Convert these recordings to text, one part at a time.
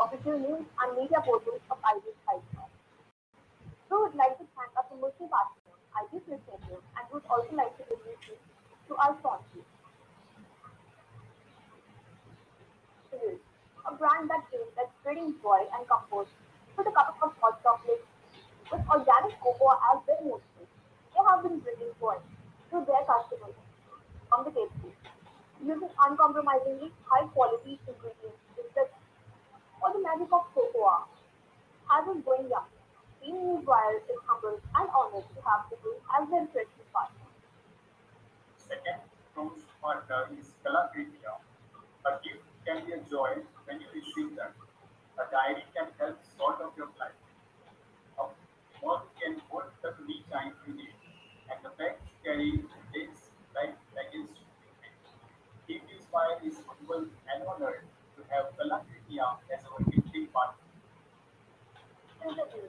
official news and media portals of IBS Hyderabad. We would like to thank our commercial partner, IBS BIZNETIC, and would also like to introduce you to our sponsor, Cheers, a brand that aims at spreading joy and comfort with a cup of hot chocolate with organic cocoa as their mostly. They have been bringing joy to their customers from the table, using uncompromisingly high quality ingredients instead for the magic of cocoa has us going young. Team Newswire is humbled and honored to have the group as their refreshment partner. Second cruise partner is Calabria. A gift can be a joy when you receive them. A diary can help sort of your life. A mug can hold the me time you need. And the bag to carry today's life luggage with me. Team Newswire is humble and honored to have Calabria as our gifting partner. Interview.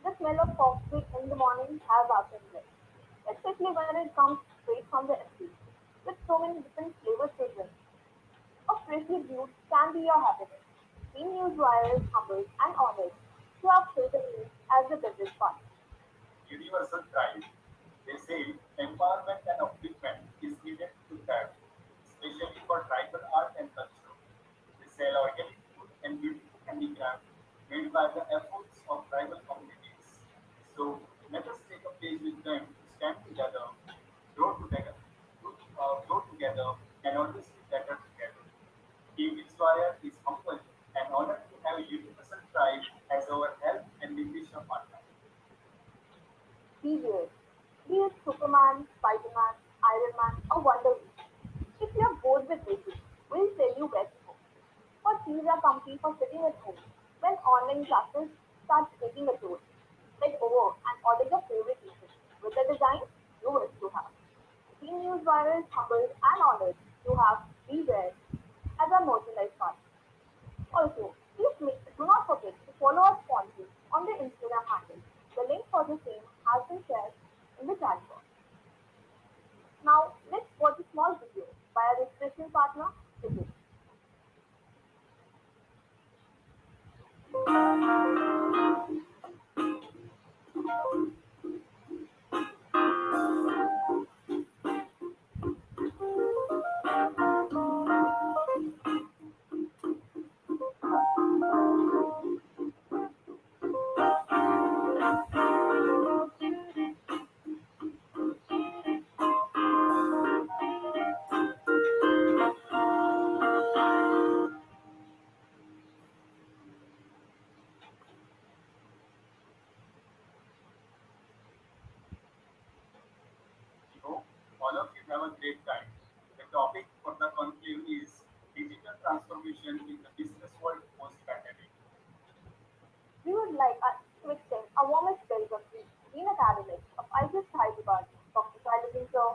The smell of coffee in the morning has us in it, especially when it comes straight from the estate. With so many different flavors to drink, a freshly brewed can be your happiness. Team Newswire is humbled and honored to have chosen you as the beverage partner. Universal pride. They say empowerment and upliftment is needed to thrive, especially for tribal art and culture. They sell organic food and beautiful handicraft made by the efforts of tribal communities. So let us take a page with them to stand together, grow together, and always be better together. Team Inspire is humbled and honored to have Universal Tribe as our health and nutrition partner. Be there. Be it Superman, Spider-Man, Iron Man, or Wonder Woman. If you are bored with basics, we'll tell you where to go. For these are comfy for sitting at home when online classes start taking a toll. Head over and order your favorite t-shirt with the design you wish to have. Team Newswire is humbled and honored to have Beware as our merchandise partner. Also, do not forget to follow our sponsors on their Instagram handle. The link for the same has been shared in the chat box. Now, let's watch a small video by our registration partner, Vijay. We hope all of you have a great time. The topic for the conclave is digital transformation in the business world post-pandemic. We would like to extend our warmest welcome to Dean Academics of IBS Hyderabad, Dr. Shailajan Sir,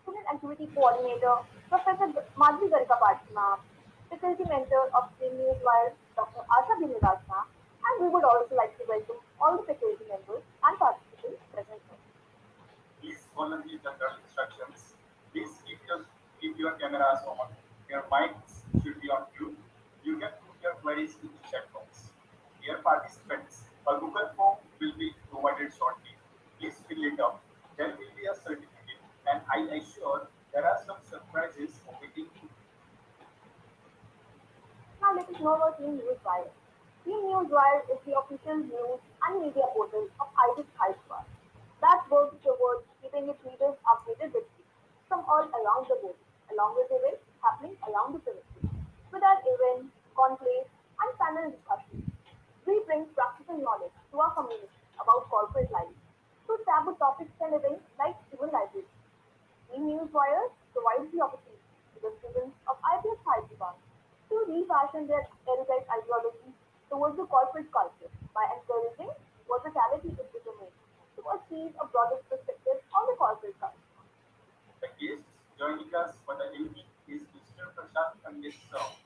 Student Activity Coordinator, Professor Madhvi Garika Patna, Faculty Mentor of the Newswire, Dr. Asha Binidas ma'am, and we would also like to welcome all the faculty members and participants present here. Please follow the general instructions. Please keep your cameras on. Your mics should be on mute. You can put your queries in the chat box. Dear participants, a Google form will be provided shortly. Please fill it up. There will be a certificate, and I assure there are some surprises awaiting you. Now let us know about Team Newswire. Team Newswire is the official news and media portal of IBIS Hyderabad that works towards keeping its readers updated with you from all around the world, along with events happening around the premises. With our events, conclaves, and panel discussions, we bring practical knowledge to our community about corporate life through taboo topics and events like civil libraries. E-Newswire provides the opportunity to the students of IBS Hyderabad to refashion their erudite ideology towards the corporate culture by encouraging versatility in the domain to achieve a broader perspective on the corporate culture. The guests joining us for the evening is Mr. Prashant Kangesar,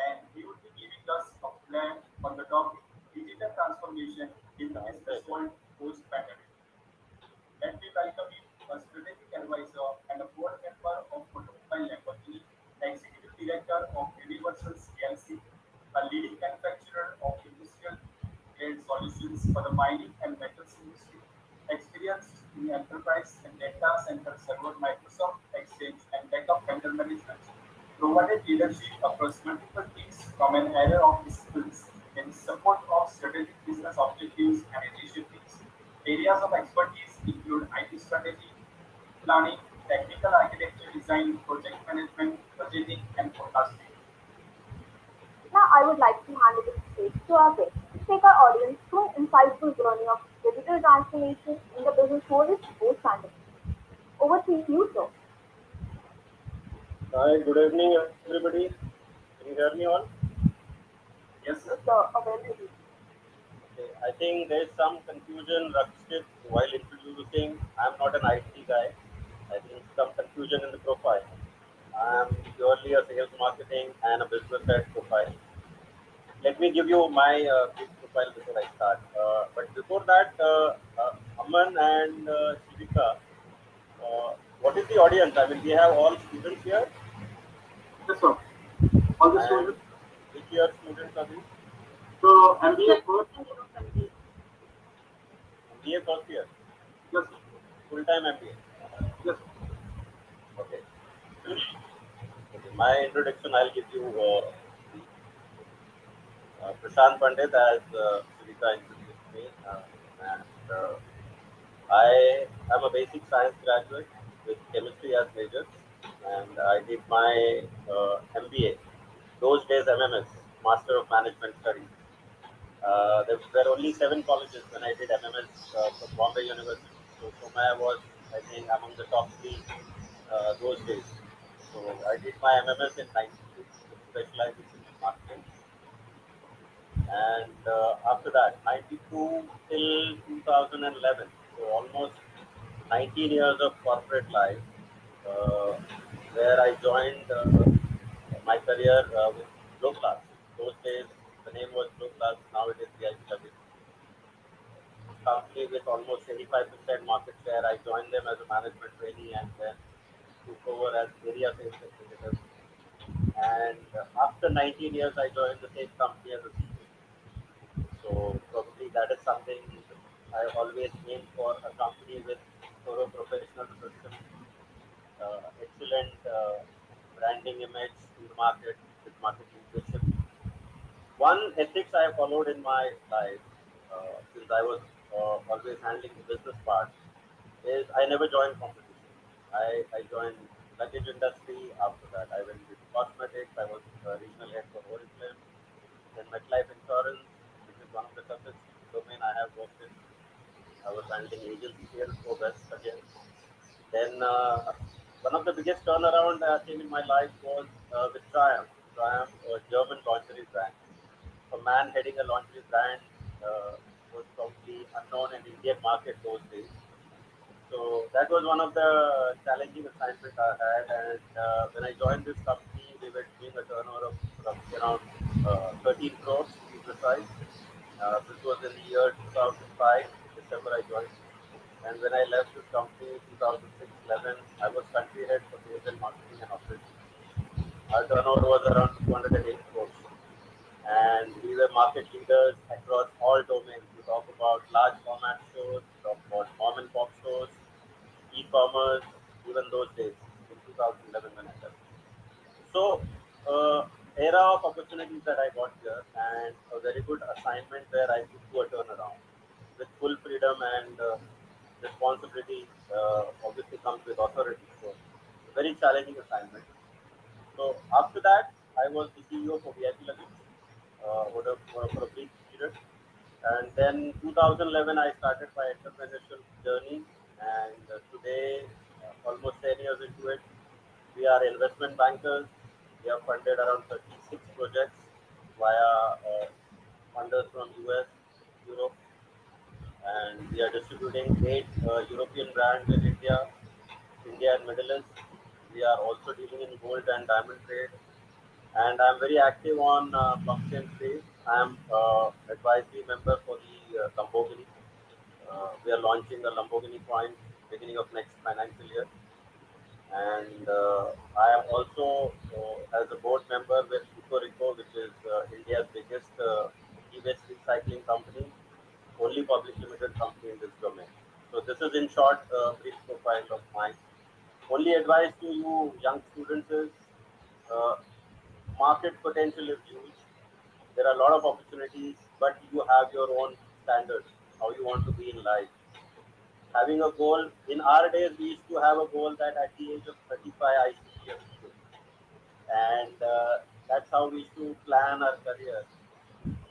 and he will be giving us a plan on the topic digital transformation in the business world post-pandemic. Let me welcome you, a strategic advisor and a board member of Automobile Lamborghini, executive director of Universal PLC, a leading manufacturer solutions for the mining and metals industry, experienced in enterprise and data center server Microsoft Exchange and backup vendor management, provided leadership across multiple teams from an array of disciplines in support of strategic business objectives and initiatives. Areas of expertise include IT strategy, planning, technical architecture design, project management, budgeting, and forecasting. Now I would like to hand over the stage to our guest to take our audience through an insightful journey of digital transformation in the business world post-pandemic. Over to you, sir. Hi, good evening, everybody. Can you hear me all? Yes, Yes, sir. sir, available. Okay. I think there is some confusion, Rakshit, while introducing. I'm not an IT guy. I think some confusion in the profile. I'm purely a sales marketing and a business head profile. Let me give you my brief profile before I start. But before that, Aman and Shivika, what is the audience? I mean, we have all students here, Yes, sir. All the and students. which year students are these? So MBA first. MBA first year, Yes, full time MBA. yes. Okay. Okay. My introduction, I'll give you Prashant Pandit as Sudhika introduced me. And I am a basic science graduate with chemistry as major, and I did my MBA. Those days, MMS, Master of Management Studies. There were only 7 colleges when I did MMS from Bombay University. So Somaya was, I think, among the top 3 those days. So I did my MMS in 92 with specialization in marketing. And after that, 92 till 2011, so almost 19 years of corporate life, uh, where I joined my career with Low Class. Those days, the name was Low Class, now it is VIP company with almost 85% market share. I joined them as a management trainee and then took over as area sales executive. And after 19 years, I joined the same company as a CEO. So probably that is something I always aim for, a company with thorough professional systems, excellent branding image in the market with market leadership. One ethics I have followed in my life, since I was always handling the business part, is I never joined competition. I joined luggage industry. After that, I went into cosmetics. I was regional head for Oriflame. Then MetLife Insurance, which is one of the toughest domain I have worked in. I was handling agency sales for West again. Then one of the biggest turnaround came in my life was with Triumph. Triumph, a German lingerie brand. A man heading a lingerie brand was probably unknown in Indian market those days. So that was one of the challenging assignments I had. And when I joined this company, we were doing a turnover of roughly around 13 crores to be precise. This was in the year 2005, December I joined. And when I left this company 2006-11, I was country head for sales and marketing and operations. Our turnover was around 208 crores. And we were market leaders across all domains. We talk about large format stores, we talk about mom and pop stores, e-commerce, even those days in 2011 when I left. So, era of opportunities that I got here, and a very good assignment where I could do a turnaround with full freedom and responsibility. Obviously, comes with authority. So, very challenging assignment. So after that, I was the CEO for VIP Luggage for a brief period. And then 2011, I started my entrepreneurial journey. And today, almost 10 years into it, we are investment bankers. We have funded around 36 projects via funders from US, Europe, and we are distributing 8 European brands in India and Middle East. We are also dealing in gold and diamond trade, and I'm very active on blockchain space. I'm advisory member for the Lamborghini. We are launching a Lamborghini coin beginning of next financial year, and I am also as a board member with Rico, which is India's biggest e-waste recycling company, only advice to you young students is uh, market potential is huge. There are a lot of opportunities, but you have your own standards, how you want to be in life. Having a goal, in our days, we used to have a goal that at the age of 35, I should be a CA. And that's how we used to plan our career.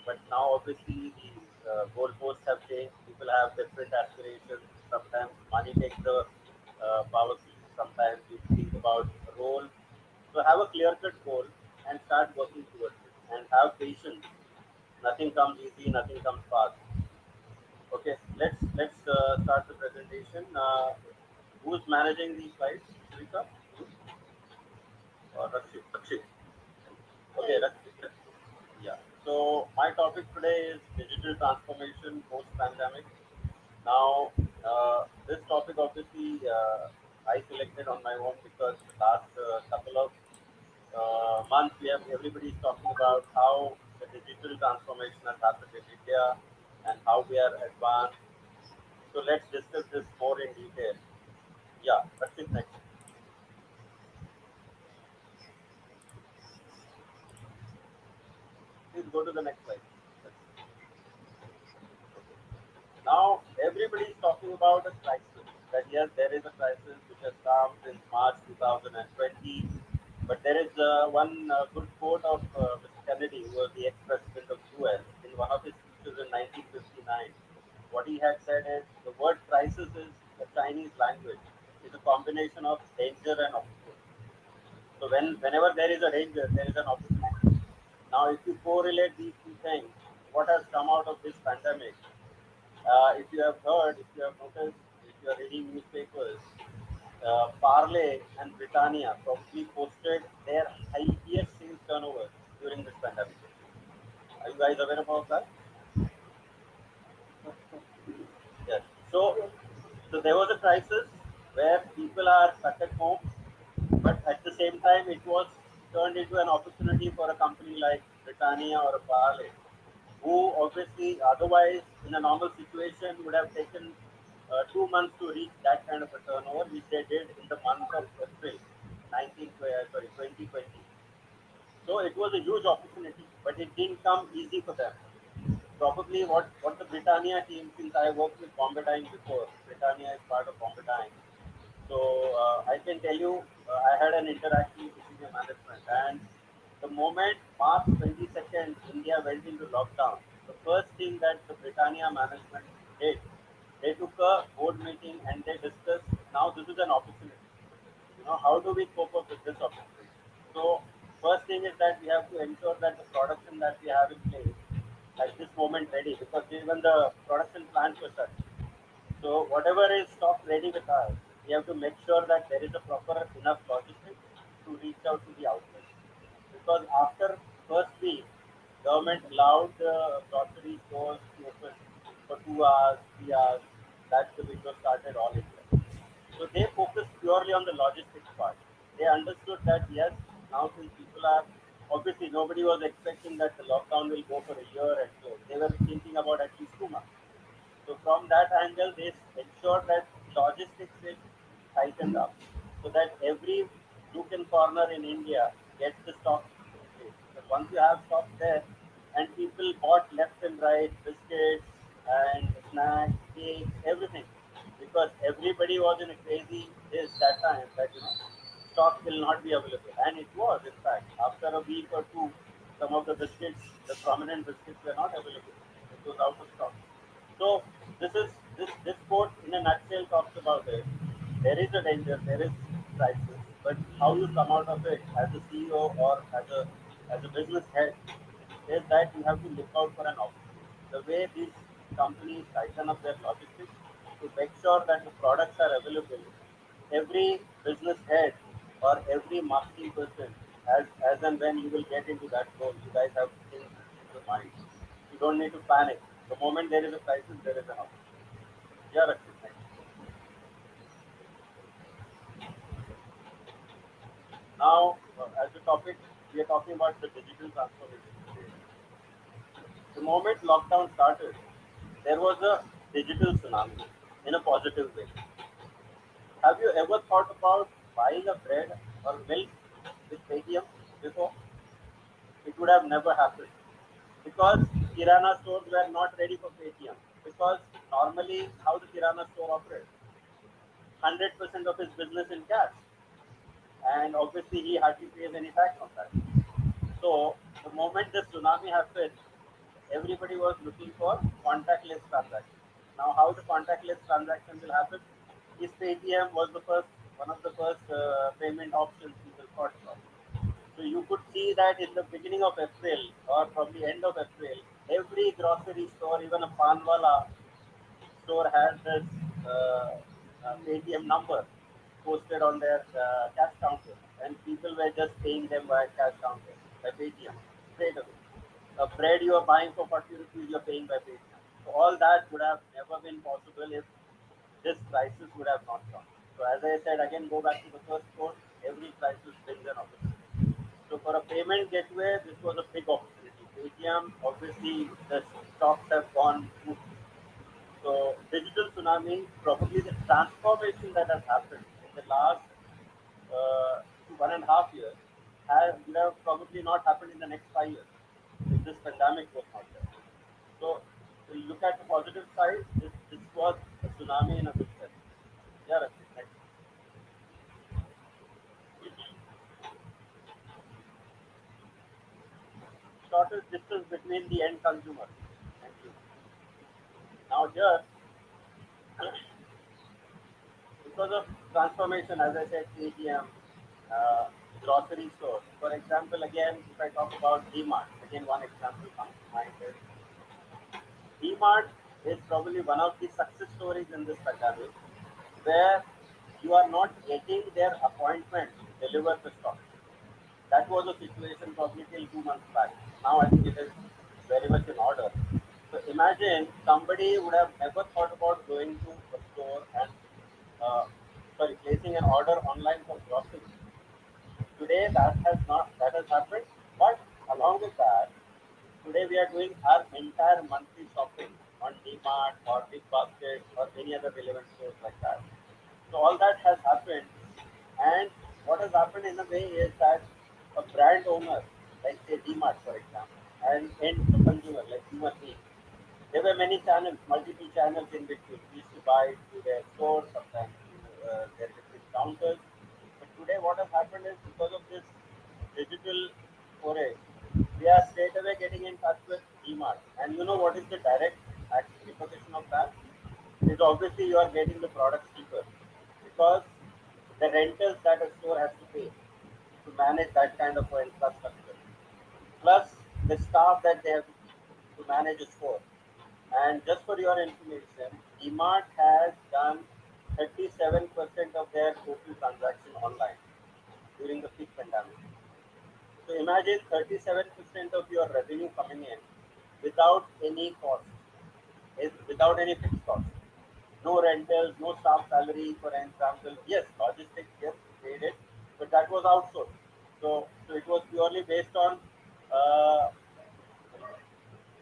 But now, obviously, the goalposts have changed. People have different aspirations. Sometimes money takes the power seat. Sometimes you think about a role. So have a clear-cut goal and start working towards it. And have patience. Nothing comes easy. Nothing comes fast. Okay, let's start the presentation. Who's managing these slides? Shrika? You or Rakshit? Rakshit. Okay, Rakshit. Yeah. So my topic today is digital transformation post-pandemic. Now, this topic obviously I selected on my own because the last couple of months we have everybody is talking about how the digital transformation has happened in India and how we are advanced. So let's discuss this more in detail. Yeah, that's it next. Please go to the next slide. Now everybody is talking about a crisis. That yes, there is a crisis which has come since March 2020. But there is one good quote of Mr. Kennedy, who was the ex-president of US, in one of his speeches in 1959. What he had said is the word crisis is a Chinese language. It's a combination of danger and opportunity. So whenever there is a danger, there is an opportunity. Now, if you correlate these two things, what has come out of this pandemic? If you have heard, if you have noticed, if you are reading newspapers, Parley and Britannia probably posted their highest sales turnover during this pandemic. Are you guys aware about that? Yes. So there was a crisis where people are stuck at home, but at the same time, it was turned into an opportunity for a company like Britannia or a Parley, who obviously otherwise in a normal situation would have taken 2 months to reach that kind of a turnover, which they did in the month of April 2020. So it was a huge opportunity, but it didn't come easy for them. Probably what the Britannia team, since I worked with Bombay Dyeing before, Britannia is part of Bombay Dyeing. So I can tell you, I had an interaction with the senior management, and the moment March 22nd, India went into lockdown, the first thing that the Britannia management did, they took a board meeting and they discussed. Now this is an opportunity. How do we cope up with this opportunity? So first thing is that we have to ensure that the production that we have in place at this moment ready, because even the production plants were shut. So whatever is stock ready with us, we have to make sure that there is a proper enough logistics to reach out to the outlets. Because after first week, government allowed the grocery stores to open for 2 hours, 3 hours. That's the window started all India. So they focused purely on the logistics part. They understood that yes, now since people are obviously nobody was expecting that the lockdown will go for a year and so they were thinking about at least 2 months. So from that angle, they ensure that logistics is tightened up so that every nook and corner in India gets the stock in place. But once you have stock there, and people bought left and right, biscuits and snacks, cakes, everything, because everybody was in a crazy this that time that stock will not be available, and it was in fact after a week or two, some of the biscuits, the prominent biscuits were not available. It was out of stock. So this quote in a nutshell talks about it. There is a danger, there is crisis, but how you come out of it as a CEO or as a business head is that you have to look out for an opportunity. The way these companies tighten up their logistics to make sure that the products are available, every business head or every marketing person, as and when you will get into that role, you guys have things in your mind. You don't need to panic. The moment there is a crisis, there is an opportunity. Yeah, Rakshit, thank you. Now, as a topic, we are talking about the digital transformation. The moment lockdown started, there was a digital tsunami in a positive way. Have you ever thought about buying a bread or milk with Paytm before, it would have never happened because Kirana stores were not ready for Paytm. Because normally, how the Kirana store operates, 100% of his business in cash, and obviously he hardly pays any tax on that. So the moment the tsunami happened, everybody was looking for contactless transactions. Now, how the contactless transaction will happen? Is Paytm was the first one of the first payment options people thought of. So you could see that in the beginning of April or probably end of April, every grocery store, even a panwala store, has this Paytm number posted on their cash counter, and people were just paying them by cash counter by Paytm straight away. A bread you are buying for 40 rupees, you are paying by Paytm. So all that would have never been possible if this crisis would have not come. So as I said, again go back to the first quote, every crisis brings an opportunity. So for a payment gateway, this was a big opportunity. Paytm, obviously the stocks have gone smoothly. So digital tsunami, probably the transformation that has happened in the last 1.5 years would have probably not happened in the next 5 years if this pandemic was not there. So to look at the positive side, this was a tsunami in a big sense. Yeah, Rakshit, next. Shortest distance between the end consumer. Thank you. Now here, because of transformation, as I said, ATM, uh, grocery stores. For example, again, if I talk about DMart, again one example comes to mind is DMart is probably one of the success stories in this pandemic, where you are not getting their appointment to deliver the stock. That was the situation probably till 2 months back. Now I think it is very much in order. So imagine somebody would have never thought about going to a store and placing an order online for groceries. Today that has happened, but along with that, today we are doing our entire monthly shopping on DMart or Big Basket or any other relevant stores like that. So all that has happened, and what has happened in a way is that a brand owner, like say DMart for example, and end consumer like human being, there were many channels, multiple channels in between. We used to buy through their stores, sometimes through their different counters. But today, what has happened is because of this digital foray, we are straight away getting in touch with DMart. And you know what is the direct repercussion of that? Is obviously you are getting the products cheaper because the rentals that a store has to pay to manage that kind of infrastructure, plus the staff that they have to manage a store. And just for your information, DMart has done 37% of their total transaction online during the peak pandemic. So imagine 37% of your revenue coming in without any cost, without any fixed cost. No rentals, no staff salary, for example. Yes, logistics, yes, paid it, but that was outsourced. So it was purely based on uh,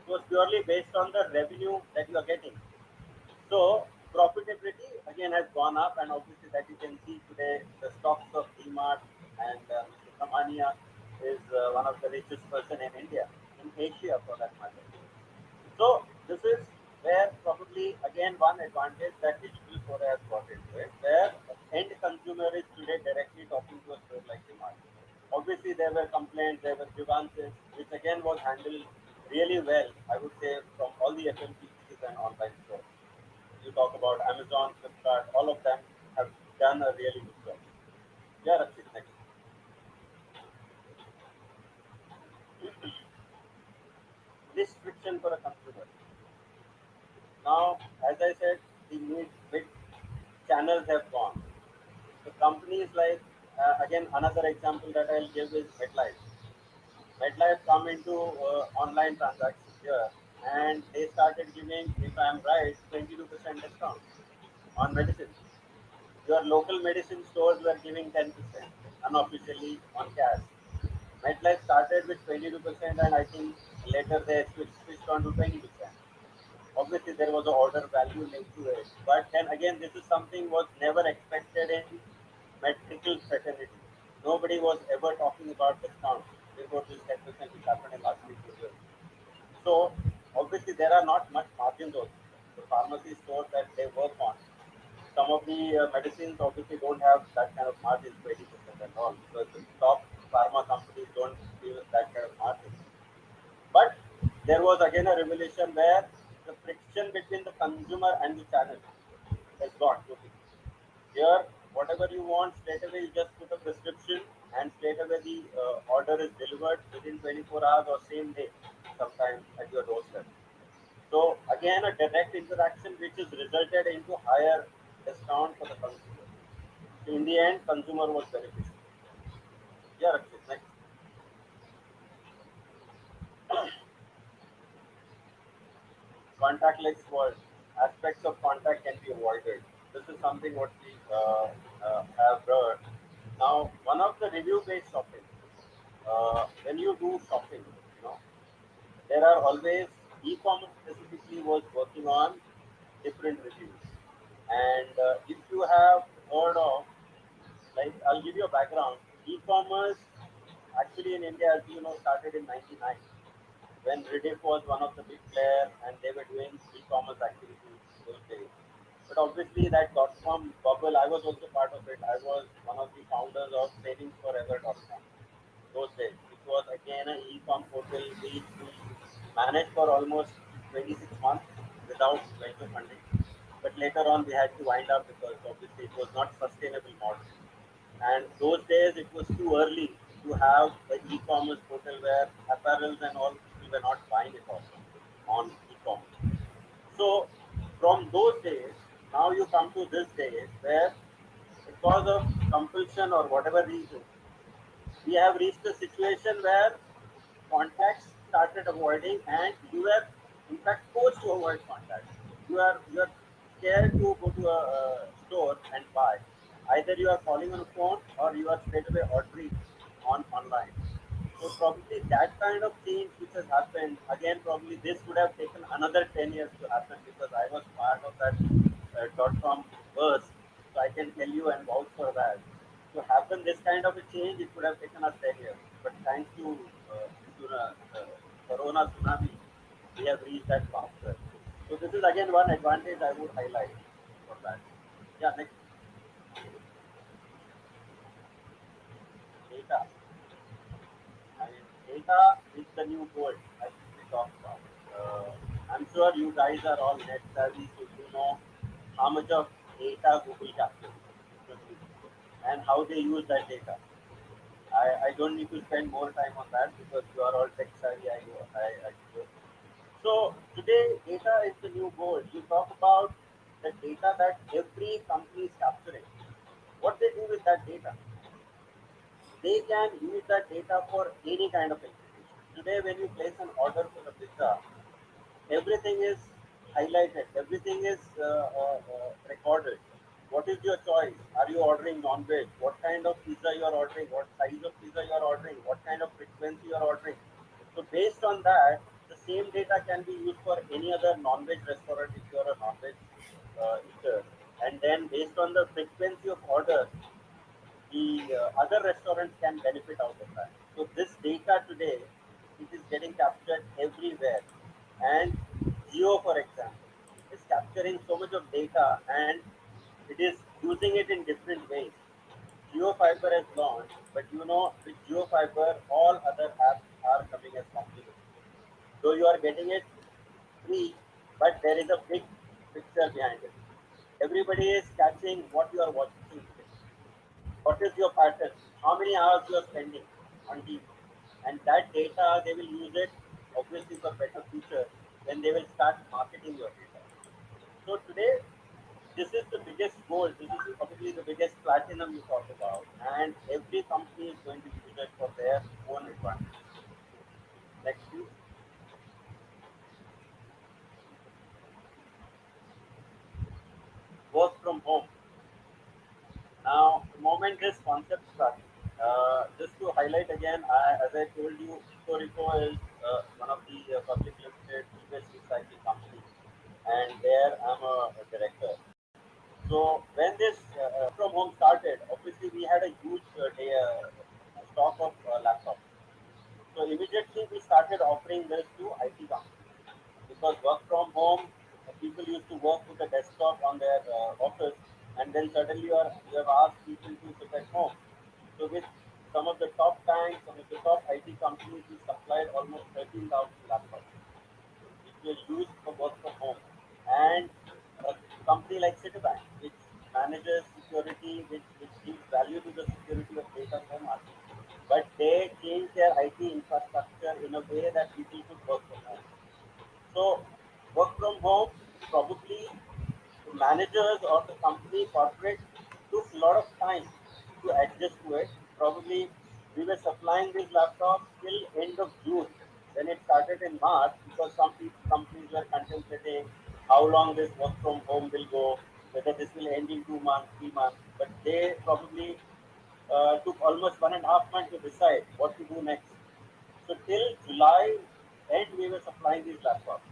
the revenue that you are getting. So profitability again has gone up, and obviously that you can see today the stocks of DMart and Mr. Kamania is one of the richest person in India, in Asia for that matter. So this is where probably again one advantage that digital foray has brought into it, where end consumer is today directly talking to a store like DMart. Obviously there were complaints, there were grievances, which again was handled really well, I would say, from all the FMCGs and online stores. You talk about Amazon, Flipkart, all of them have done a really good job. Yeah, Rakshit, next. Least friction for a consumer. Now, as I said, the new big channels have gone. So companies like, again, another example that I'll give is MedLife. MedLife come into online transactions here, and they started giving, if I'm right, 22% discount on medicines. Your local medicine stores were giving 10% unofficially on cash. MetLife started with 22%, and I think later they switched on to 20%. Obviously, there was an order value linked to it, but then again, this is something was never expected in medical fraternity. Nobody was ever talking about discounts before this 10% which happened in last 3 years. So obviously there are not much margins also. The pharmacy stores that they work on, some of the medicines obviously don't have that kind of margins, 20% and all, because the top pharma companies don't give us that kind of margins. But there was again a revelation where the friction between the consumer and the channel has gone totally. Here, whatever you want, straight away you just put a prescription and straight away the order is delivered within 24 hours or same day, sometimes at your doorstep. So again, a direct interaction which is resulted into higher discount for the consumer. So in the end, consumer was beneficial. Yeah, Rakshit, next. Contactless world. Aspects of contact can be avoided. This is something what we have heard. Now, one of the review-based shopping. When you do shopping, you know, there are always e-commerce specifically was working on different reviews. And if you have heard of, like, I'll give you a background. E-commerce actually in India, as you know, started in '99 when Rediff was one of the big players and they were doing e-commerce activities those days. But obviously that .com bubble, I was also part of it. I was one of the founders of SavingsForever.com those days. It was again an e-com portal which we managed for almost 26 months without venture funding. But later on we had to wind up because obviously it was not sustainable model. And those days it was too early to have the e-commerce portal where apparels and all people were not buying it all on e-commerce. So from those days, now you come to this day where because of compulsion or whatever reason, we have reached a situation where contacts started avoiding and you are in fact forced to avoid contacts. You are scared to go to a store and buy. Either you are calling on a phone or you are straight away ordering on online. So probably that kind of change which has happened, again probably this would have taken another 10 years to happen because I was part of that .com burst. So I can tell you and vouch for that. To happen this kind of a change, it would have taken us 10 years. But thanks to Corona tsunami, we have reached that faster. So this is again one advantage I would highlight for that. Yeah, next, data. I mean, data is the new gold, as we talk about. I'm sure you guys are all net savvy, so you know how much of data Google captures and how they use that data. I don't need to spend more time on that because you are all tech savvy. I suppose. So today, data is the new gold. You talk about the data that every company is capturing. What they do with that data? They can use that data for any kind of information. Today, when you place an order for a pizza, everything is highlighted, everything is recorded. What is your choice? Are you ordering non-veg? What kind of pizza you are ordering? What size of pizza you are ordering? What kind of frequency you are ordering? So based on that, the same data can be used for any other non-veg restaurant if you are a non-veg eater. And then based on the frequency of order, the other restaurants can benefit out of that. So this data today, it is getting captured everywhere. And Geo, for example, is capturing so much of data and it is using it in different ways. Geo Fiber has launched, but you know with Geo Fiber, all other apps are coming as compliments. So you are getting it free, but there is a big picture behind it. Everybody is catching what you are watching. What is your pattern? How many hours you are spending on TV? And that data they will use it obviously for better future when they will start marketing your data. So today this is the biggest gold. This is probably the biggest platinum you talk about, and every company is going to use it for their own advantage. Next, please. Work from home. Now, the moment this concept started, just to highlight again, as I told you, Torico is one of the public limited e-waste recycling companies, and there I'm a director. So when this from home started, obviously we had a huge stock of laptops. So immediately we started offering this to IT companies because work from home, people used to work with a desktop on their office, and then suddenly you have asked people to sit at home. So with some of the top banks, some of the top IT companies, we supplied almost 13,000 laptops which were used for work from home. And a company like Citibank, which manages security, which gives value to the security of data so much, but they changed their IT infrastructure in a way that people could work from home. So work from home probably the managers or the company corporate took a lot of time to adjust to it. Probably we were supplying these laptops till end of June. Then it started in March because companies were contemplating how long this work from home will go, whether this will end in 2 months, 3 months. But they probably took almost 1.5 months to decide what to do next. So till July end, we were supplying these laptops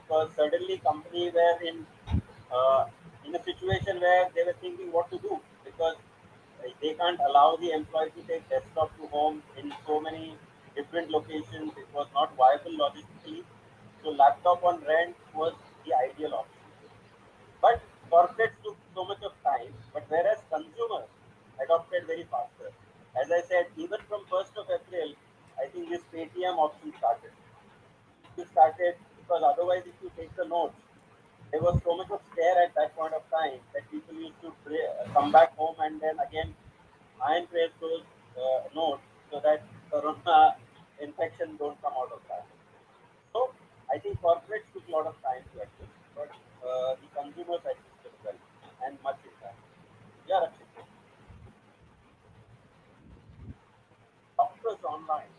because suddenly company were uh, in a situation where they were thinking what to do because they can't allow the employee to take desktop to home in so many different locations. It was not viable logistically. So laptop on rent was the ideal option. But corporates took so much of time, but whereas consumers adopted very faster. As I said, even from 1st of April, I think this Paytm option started. People started because otherwise, if you take the notes, there was so much of scare at that point of time that people used to come back home and then again iron trace those notes so that corona infection don't come out of that. So I think corporates took a lot of time to adjust, but the consumers adjusted well and much in time. Yeah, Rakshit. Doctors online.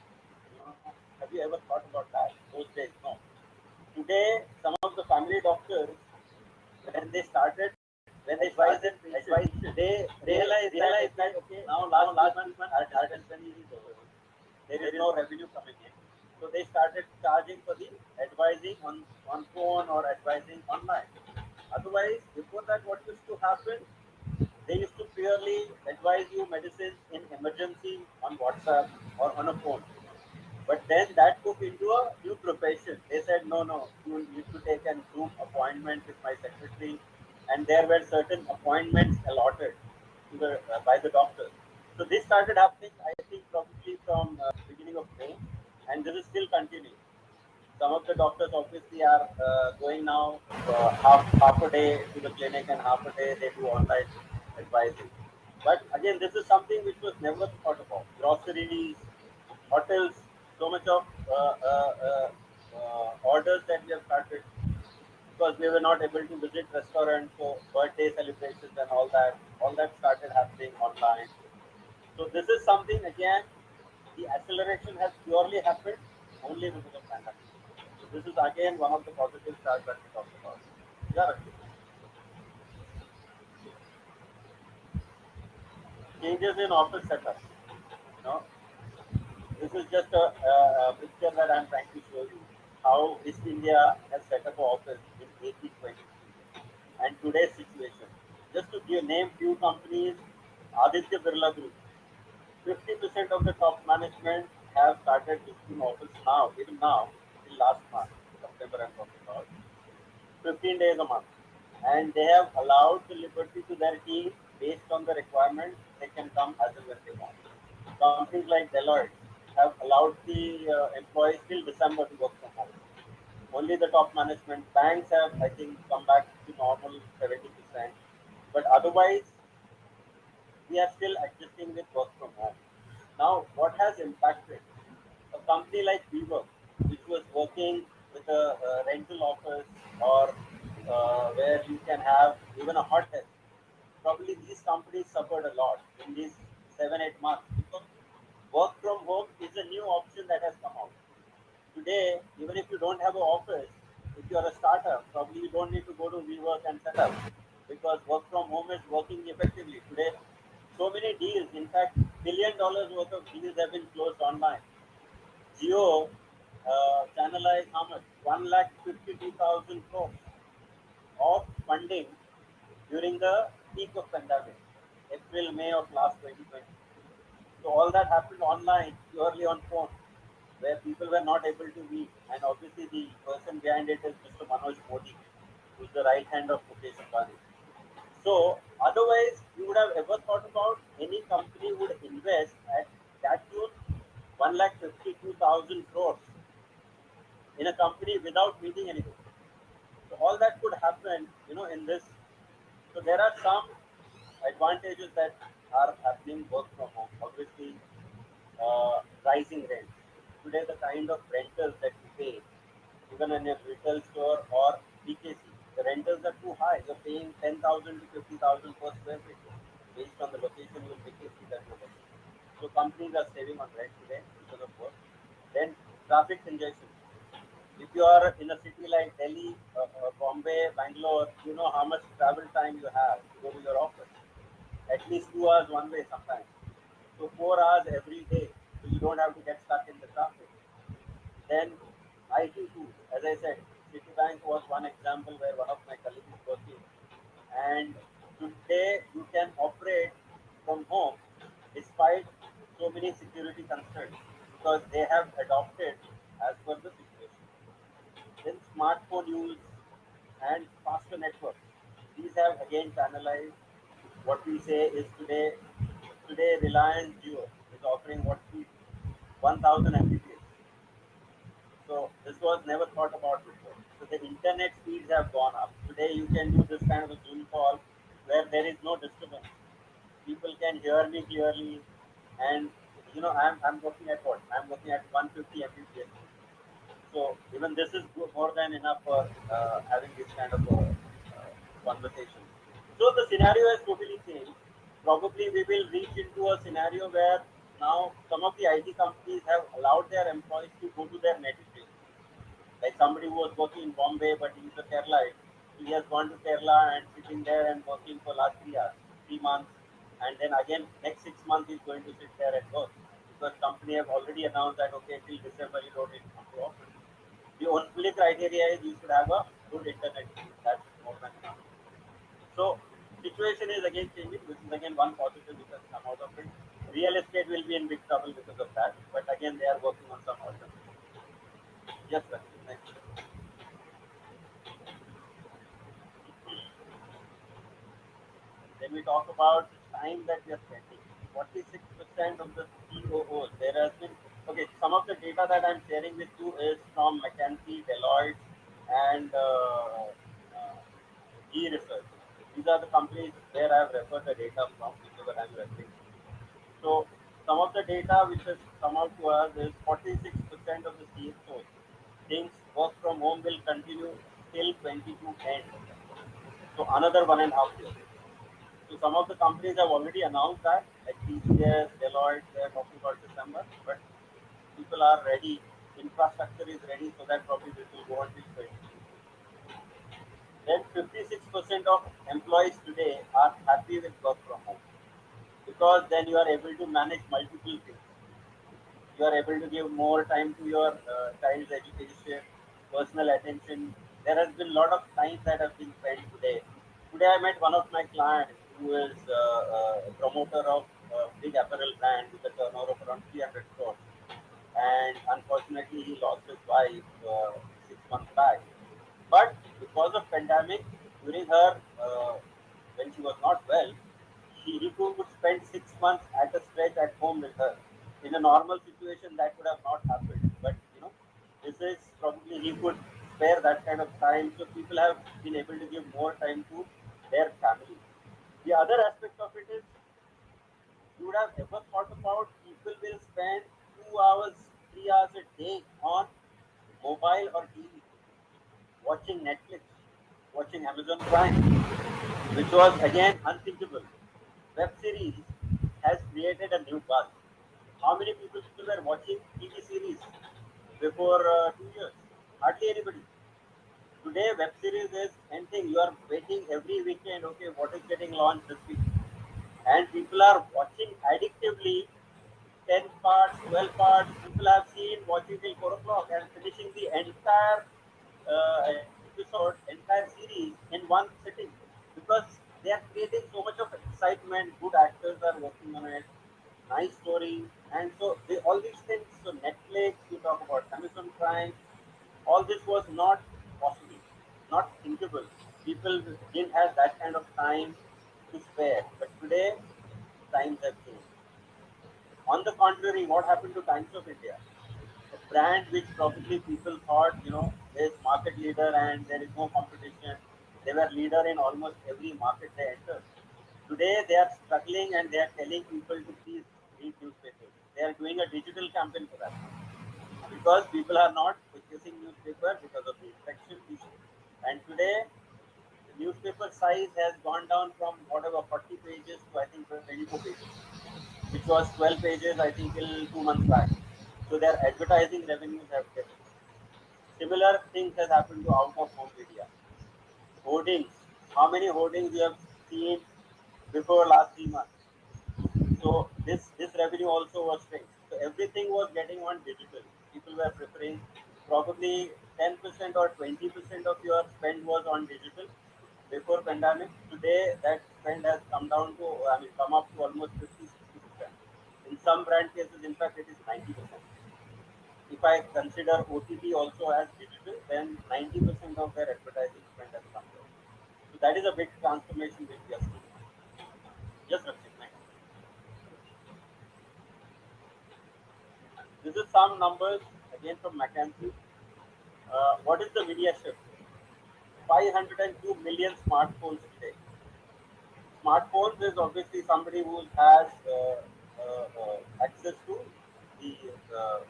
You know, have you ever thought about that? Those days, no. Today, some of the family doctors, when they started, when they started advising, they realized that okay, now last 3 months our dispensary is over. There is no revenue coming in. So they started charging for the advising on phone or advising online. Otherwise, before that, what used to happen? They used to purely advise you medicines in emergency on WhatsApp or on a phone. But then that took into a new profession. They said, no, no, you need to take a Zoom appointment with my secretary. And there were certain appointments allotted to by the doctors. So this started happening, I think, probably from beginning of May. And this is still continuing. Some of the doctors obviously are going now half a day to the clinic and half a day they do online advising. But again, this is something which was never thought about. Groceries, hotels, so much of orders that we have started because we were not able to visit restaurants, so birthday celebrations and all that started happening online. So this is something again, the acceleration has purely happened only because of pandemic. So this is again one of the positive sides that we talked about. Yeah, Rakshit. Changes in office setup. You know, this is just a picture that I'm trying to show you how East India has set up an office in 1823 and today's situation. Just to give name few companies, Aditya Birla Group. 50% of the top management have started visiting office now, even now, till last month, September I'm talking about, 15 days a month. And they have allowed the liberty to their team based on the requirements, they can come as and when they want. Companies like Deloitte have allowed the employees till December to work from home. Only the top management banks have, I think, come back to normal 70%. But otherwise, we are still adjusting with work from home. Now, what has impacted a company like WeWork, which was working with a rental office or where you can have even a hot desk? Probably these companies suffered a lot in these 7 8 months because work from home is a new option that has come out. Today, even if you don't have an office, if you are a startup, probably you don't need to go to WeWork and set up because work from home is working effectively. Today, so many deals, in fact, $1 billion worth of deals have been closed online. Geo channelized how much? 1,52,000 crores of funding during the peak of pandemic, April, May of last 2020. So all that happened online, purely on phone, where people were not able to meet. And obviously, the person behind it is Mr. Manoj Modi, who's the right hand of Mukesh Ambani. So otherwise, you would have ever thought about any company would invest at that tune 1,52,000 crores in a company without meeting anything. So all that could happen, in this. So there are some advantages that are happening work from home. Obviously, rising rents. Today, the kind of rentals that you pay, even in a retail store or BKC, the rentals are too high. You're paying 10,000 to 50,000 per square feet based on the location in BKC that you're working. So companies are saving on rent today because of work. Then traffic congestion. If you are in a city like Delhi, Bombay, Bangalore, you know how much travel time you have to go to your office. At least 2 hours one way sometimes. So 4 hours every day. So you don't have to get stuck in the traffic. Then IT tools. As I said, Citibank was one example where one of my colleagues is working. And today you can operate from home despite so many security concerns because they have adopted as per the situation. Then smartphone use and faster networks. These have again channelized what we say is today Reliance Jio is offering what speed 1000 Mbps. So this was never thought about before. So the internet speeds have gone up. Today you can do this kind of a Zoom call where there is no disturbance. People can hear me clearly, and I'm working at what? I'm working at 150 Mbps. So even this is more than enough for having this kind of conversation. So the scenario has totally changed. Probably we will reach into a scenario where now some of the IT companies have allowed their employees to go to their native place. Like somebody who was working in Bombay but he's a Keralite, so he has gone to Kerala and sitting there and working for last 3 hours, 3 months, and then again next 6 months he's going to sit there and work because company have already announced that okay till December you don't need to come to office. The only criteria is you should have a good internet speed. That's more than enough. So situation is again changing. This is again one positive which has come out of it. Real estate will be in big trouble because of that. But again they are working on some alternatives. Yes, sir. Next. Then we talk about the time that we are spending. 46% of the COOs, there has been, okay, some of the data that I'm sharing with you is from McKinsey, Deloitte, and G Research. These are the companies where I've referred the data from, whichever I'm referring to. So, some of the data which has come out to us is 46% of the CXOs thinks work from home will continue till 22 end. So, another 1.5 years. So some of the companies have already announced that, like TCS, Deloitte, they are talking about December, but people are ready, infrastructure is ready, so that probably this will go until 22. Then 56% of employees today are happy with work from home because then you are able to manage multiple things. You are able to give more time to your child's education, personal attention. There has been a lot of time that has been spent today. Today I met one of my clients who is a promoter of a big apparel brand with a turnover of around 300 crores. And unfortunately, he lost his wife 6 months back. But because of pandemic, during her when she was not well, he could spend 6 months at a stretch at home with her. In a normal situation, that would have not happened. But this is probably he could spare that kind of time. So people have been able to give more time to their family. The other aspect of it is you would have ever thought about people will spend 2 hours, 3 hours a day on mobile or TV, watching Netflix, watching Amazon Prime, which was again unthinkable. Web series has created a new buzz. How many people were watching TV series before 2 years? Hardly anybody. Today, web series is anything. You are waiting every weekend. Okay, what is getting launched this week? And people are watching addictively 10 parts, 12 parts. People have seen watching till 4 o'clock and finishing the entire episode, entire series in one sitting. Because They are creating so much of excitement. Good actors are working on it. Nice story, and so all these things. So Netflix, you talk about Amazon Prime. All this was not possible, not thinkable. People didn't have that kind of time to spare. But today, times have changed. On the contrary, what happened to Times of India? A brand which probably people thought, is market leader and there is no competition. They were leader in almost every market they entered. Today they are struggling and they are telling people to please read newspapers. They are doing a digital campaign for that because people are not purchasing newspaper because of the infection issue. And today the newspaper size has gone down from whatever 40 pages to I think 24 pages, which was 12 pages I think till 2 months back. So their advertising revenues have dipped. Similar things has happened to out of home media. Hoardings. How many hoardings you have seen before last 3 months? So this revenue also was shrinking. So everything was getting on digital. People were preferring probably 10% or 20% of your spend was on digital before pandemic. Today that spend has come down to come up to almost 50-60%. In some brand cases, in fact, it is 90%. If I consider OTT also as digital, then 90% of their advertising spend has come down. So that is a big transformation which we are seeing. Just Rakshit, next. This is some numbers again from McKinsey. What is the media shift? 502 million smartphones today. Smartphones is obviously somebody who has access to the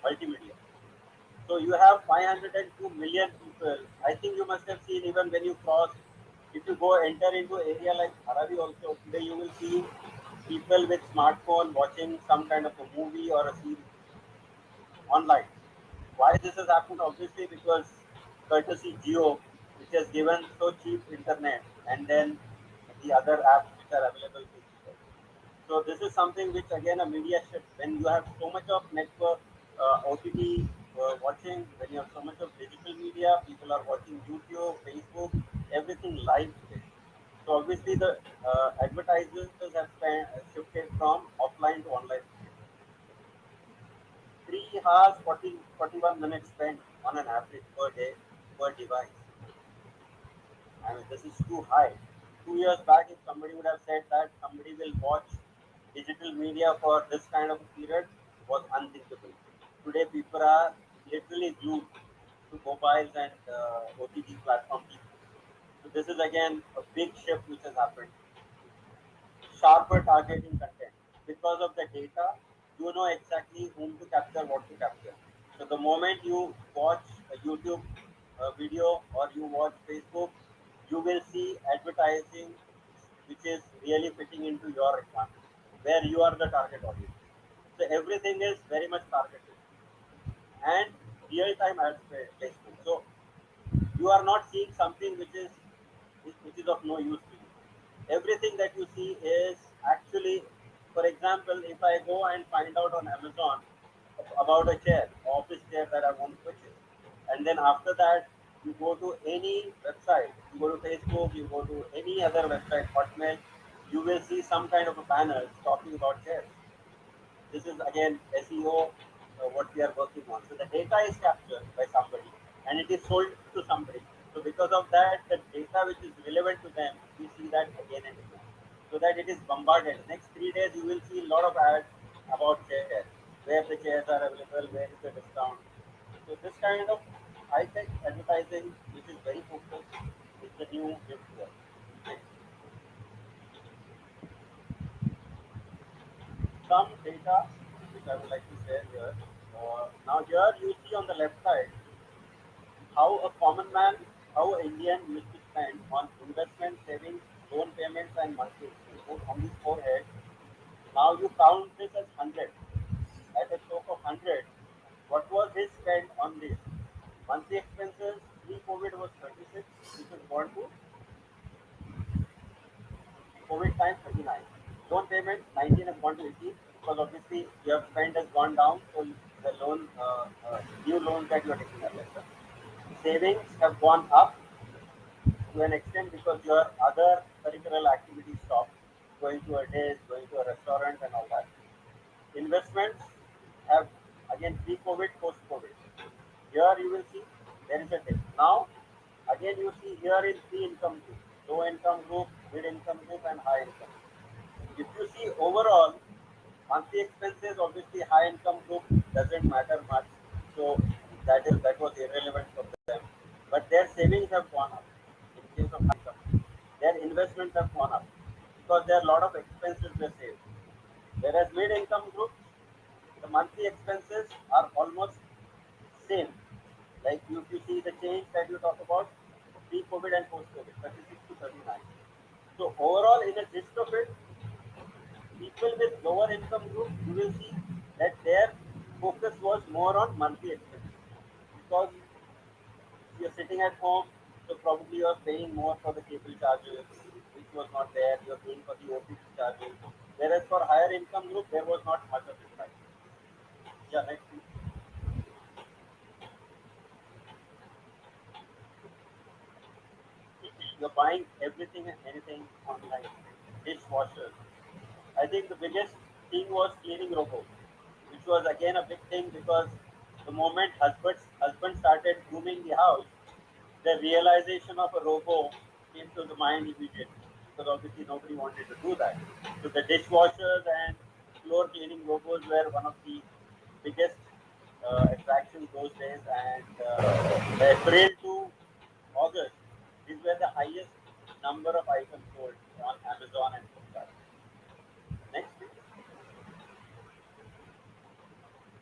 multimedia. So you have 502 million people. I think you must have seen even when you cross, if you go enter into area like Dharavi also, today you will see people with smartphone watching some kind of a movie or a series online. Why this has happened? Obviously, because courtesy Geo, which has given so cheap internet, and then the other apps which are available to people. So this is something which again a media shift. When you have so much of network, OTT watching, when you have so much of digital media, people are watching YouTube, Facebook, everything live today. So obviously the advertisers have shifted from offline to online. 3 hours 41 minutes spent on an average per day per device. I mean, this is too high. 2 years back, if somebody would have said that somebody will watch digital media for this kind of a period, was unthinkable. Today, people are literally glued to mobiles and OTT platforms. So this is again a big shift which has happened. Sharper targeting content. Because of the data, you know exactly whom to capture, what to capture. So the moment you watch a YouTube video or you watch Facebook, you will see advertising which is really fitting into your requirement, where you are the target audience. So everything is very much targeted and real-time ad placement. So you are not seeing something which is of no use to you. Everything that you see is actually, for example, if I go and find out on Amazon about a chair, office chair that I want to purchase, and then after that you go to any website, you go to Facebook, you go to any other website, Hotmail, you will see some kind of a banner talking about chairs. This is again SEO, what we are working on. So the data is captured by somebody and it is sold to somebody. So because of that, the data which is relevant to them, we see that again and again. So that it is bombarded. Next 3 days, you will see a lot of ads about chairs, where the chairs are available, where is the discount. So this kind of high-tech advertising, which is very focused, is the new gift here. Next. Some data which I would like to share here. Now here you see on the left side how a common man, how an Indian used to spend on investment, savings, loan payments, and monthly expenses on these four heads. Now you count this as 100. At a stroke of 100, what was his spend on this? Monthly expenses pre-COVID was 36, which is gone to COVID time 39. Loan payments 19 has gone to 18 because obviously your spend has gone down, so the new loans that you are taking are lesser. Savings have gone up to an extent because your other peripheral activities stop, going to a dish, going to a restaurant, and all that. Investments have again pre-COVID, post-COVID. Here you will see there is a dip. Now again you see here in three income group, low income group, mid income group, and high income. If you see overall monthly expenses, obviously high income group doesn't matter much, so that was irrelevant for them. But their savings have gone up. In case of high income, their investments have gone up because there are a lot of expenses they save. Whereas mid income group, the monthly expenses are almost same. Like if you see the change that you talk about pre-COVID and post-COVID, 36 to 39. So overall, in a gist of it, people with lower income group, you will see that their focus was more on monthly expenses because you're sitting at home, so probably you're paying more for the cable charges, which was not there. You're paying for the OPT charges. Whereas for higher income group, there was not much of impact. Yeah, next please. You're buying everything and anything online. Dishwashers. I think the biggest thing was cleaning robots, which was again a big thing because the moment husband started grooming the house, the realization of a robo came to the mind immediately because obviously nobody wanted to do that. So the dishwashers and floor cleaning robots were one of the biggest attractions those days, and April to August, these were the highest number of items sold on Amazon and Flipkart. Next, please.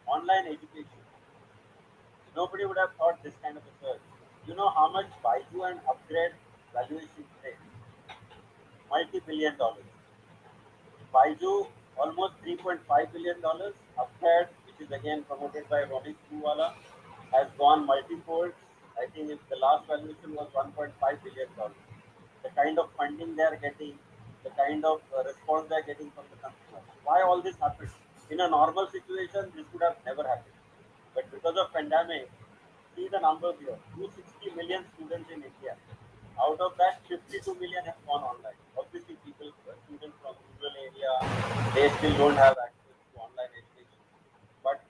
Online education. Nobody would have thought this kind of a search. You know how much Baidu and upgrade valuation today? Multi-billion dollars. Baidu almost $3.5 billion. Upgrade, which is again promoted by Ronnie Screwwala, has gone multifold. I think the last valuation was $1.5 billion. The kind of funding they are getting, the kind of response they are getting from the consumers. Why all this happened? In a normal situation, this would have never happened. But because of pandemic, see the numbers here: 260 million students in India. Out of that, 52 million have gone online. Obviously, students from rural area, they still don't have access to online education. But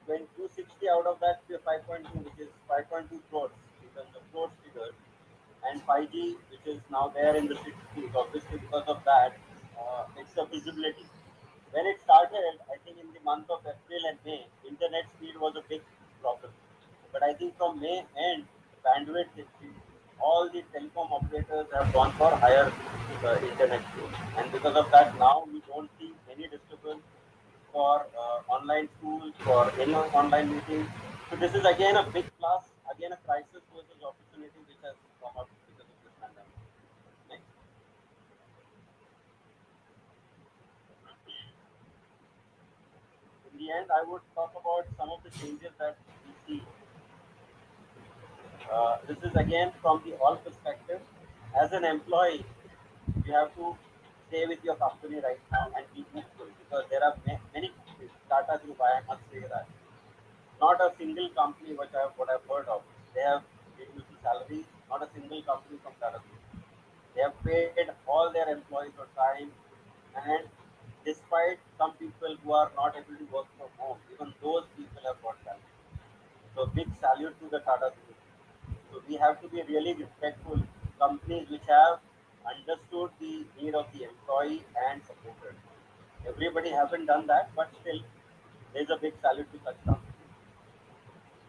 when 260 out of that, 5.2, which is 5.2 crores in terms of crores figures, and 5G, which is now there in the cities, obviously because of that, it's a visibility. When it started, I think in the month of April and May, internet speed was a big problem. But I think from May end, bandwidth increased. All the telecom operators have gone for higher internet speed. And because of that, now we don't see any disturbance for online schools, for any online meetings. So this is again a big plus, again a crisis versus opportunity which has come up because of this pandemic. Next. In the end, I would talk about some of the changes that we see. This is again from the all perspective. As an employee, you have to stay with your company right now and be useful because there are many companies. Tata Group, I must say that. Not a single company which what I've heard of. They have reduced the salaries. Not a single company from Tata Group. They have paid all their employees on time, and despite some people who are not able to work from home, even those people have got salary. So big salute to the Tata Group. So we have to be really respectful. Companies which have understood the need of the employee and supported. Everybody haven't done that, but still, there's a big salute to such companies.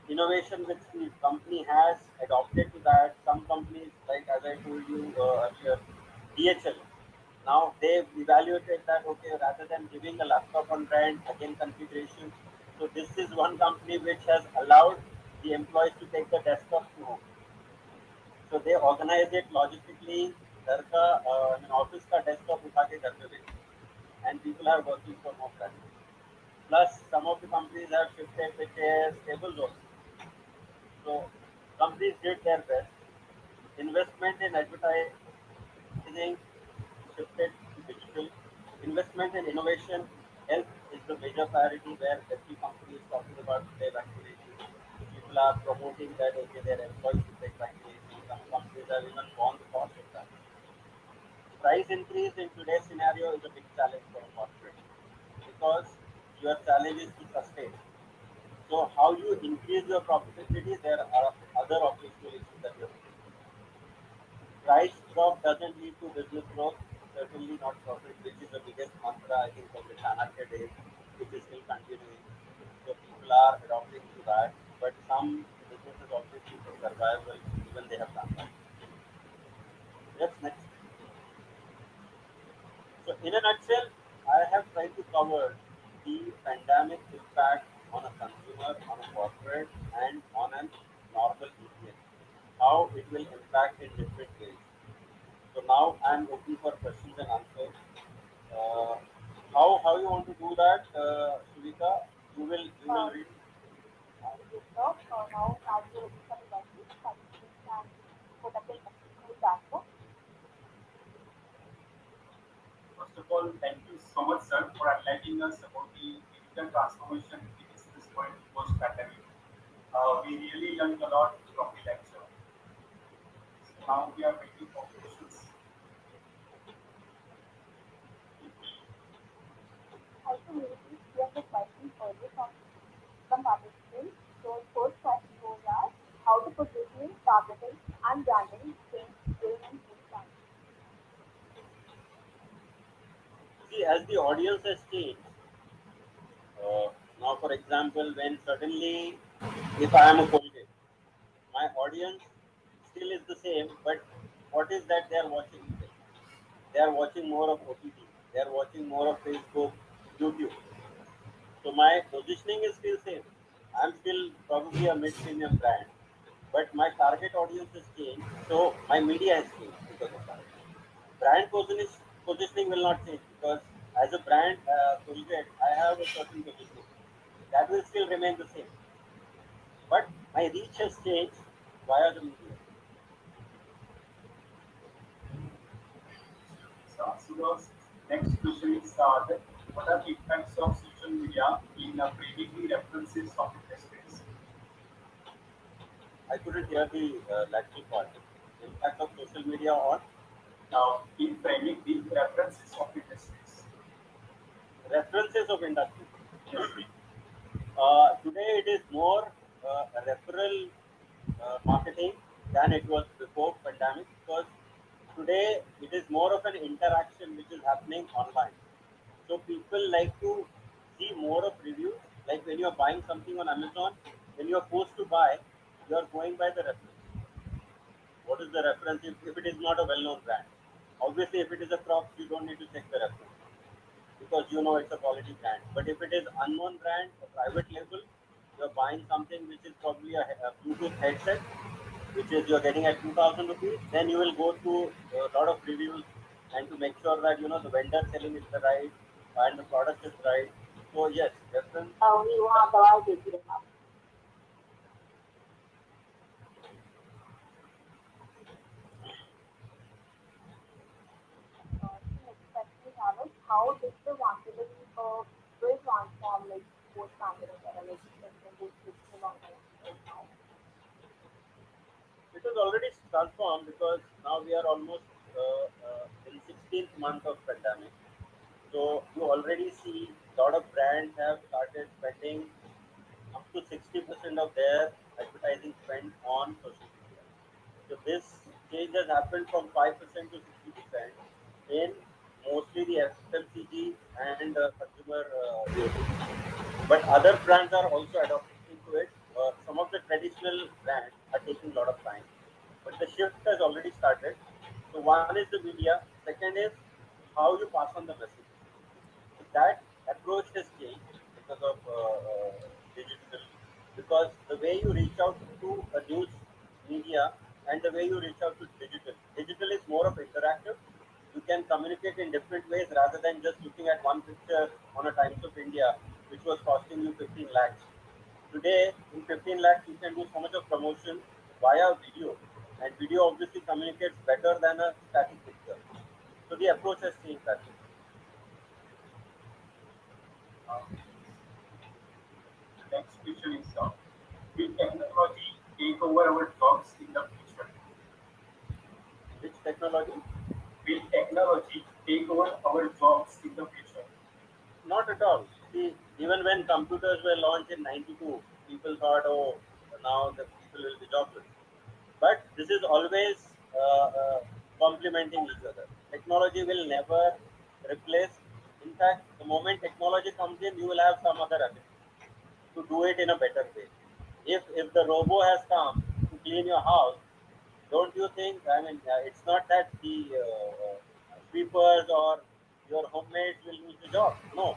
Innovation with speed. Company has adopted to that. Some companies, like as I told you earlier, DHL. Now they've evaluated that okay, rather than giving a laptop on rent, again configuration. So this is one company which has allowed the employees to take the desktop to home. So they organize it logistically. घर का office का desktop उठा के घर पे भेज and people are working from home practice. Plus, some of the companies have shifted the chairs, tables also. So, companies did their best. Investment in advertising shifted to digital. Investment in innovation, health is the major priority where every company is talking about their vaccination. People are promoting that okay, their employees should take vaccination. Some companies have even borne the cost of that. price increase in today's scenario is a big challenge for a corporate because your challenge is to sustain. So how you increase your profitability, there are other operational issues that you have to take. Price drop doesn't lead to business growth, certainly not profit, which is the biggest mantra I think from the Chanakya days, which is still continuing. So people are adopting to that, but some businesses obviously for survival, even they have done that. Yes, next. So in a nutshell, I have tried to cover the pandemic impact on a consumer, on a corporate, and on a normal Indian. How it will impact in different ways. So now I'm open for questions and answers. Uh, how you want to do that, Suvika? You will Uh, read. yes, sir. Now, as we looking for the questions, participants can put up their questions in the chat box. First of all, thank you so much, sir, for enlightening us about the digital transformation it is this point post-pandemic. We really learned a lot from the lecture. So now we are waiting for questions. Also, we received few of the questions earlier from participants. So, first question goes as how the positioning, targeting, and branding change during and post pandemic. See, as the audience has changed, now for example, when suddenly, if I am a Colgate, my audience still is the same, but what is that they are watching today? They are watching more of OTT. They are watching more of Facebook, YouTube. So my positioning is still same. I'm still probably a mid-premium brand, but my target audience has changed. So my media has changed because of that. Positioning will not change because as a brand, Colgate, I have a certain positioning that will still remain the same. But my reach has changed via the media. So the next question is that what are the effects of social media in predicting references of industries? I couldn't hear the lateral part. Impact of social media on Now, in framing the references of industries. references of industry. Yes. Today it is more referral marketing than it was before pandemic because today it is more of an interaction which is happening online. So people like to see more of reviews. Like when you are buying something on Amazon, when you are forced to buy, you are going by the reference. What is the reference if it is not a well-known brand? Obviously, if it is a Crocs, you don't need to check the reference because you know it's a quality brand. But if it is unknown brand, a private label, you're buying something which is probably a Bluetooth headset, which is you're getting at 2,000 rupees, then you will go through a lot of reviews and to make sure that you know the vendor selling is the right and the product is right. So yes, reference We वहाँ दवाई देती रहना. So next question we have is how digital marketing will transform like post pandemic era, like in this digital online right now. it is already transformed because now we are almost in 16th month of pandemic. So you already see a lot of brands have started spending up to 60% of their advertising spend on social media. So this change has happened from 5% to 60% in mostly the FMCG and consumer durables. But other brands are also adopting to it. Some of the traditional brands are taking a lot of time, but the shift has already started. So one is the media, second is how you pass on the message. So that approach has changed because of digital. Because the way you reach out to a news media and the way you reach out to digital. Digital is more of interactive. You can communicate in different ways rather than just looking at one picture on a Times of India, which was costing you 15 lakhs. Today, in 15 lakhs, you can do so much of promotion via video, and video obviously communicates better than a static picture. So the approach has changed that. Uh, the next question is will technology take over our jobs in the future? Which technology? Will technology over our jobs in the future? Not at all. See, even when computers were launched in '92, people thought, oh, now the people will be jobless. But this is always complementing each other. Technology will never replace. In fact, the moment technology comes in, you will have some other ability to do it in a better way. If the robo has come to clean your house, don't you think? I mean, it's not that the sweepers or your homemaids will lose the job. No,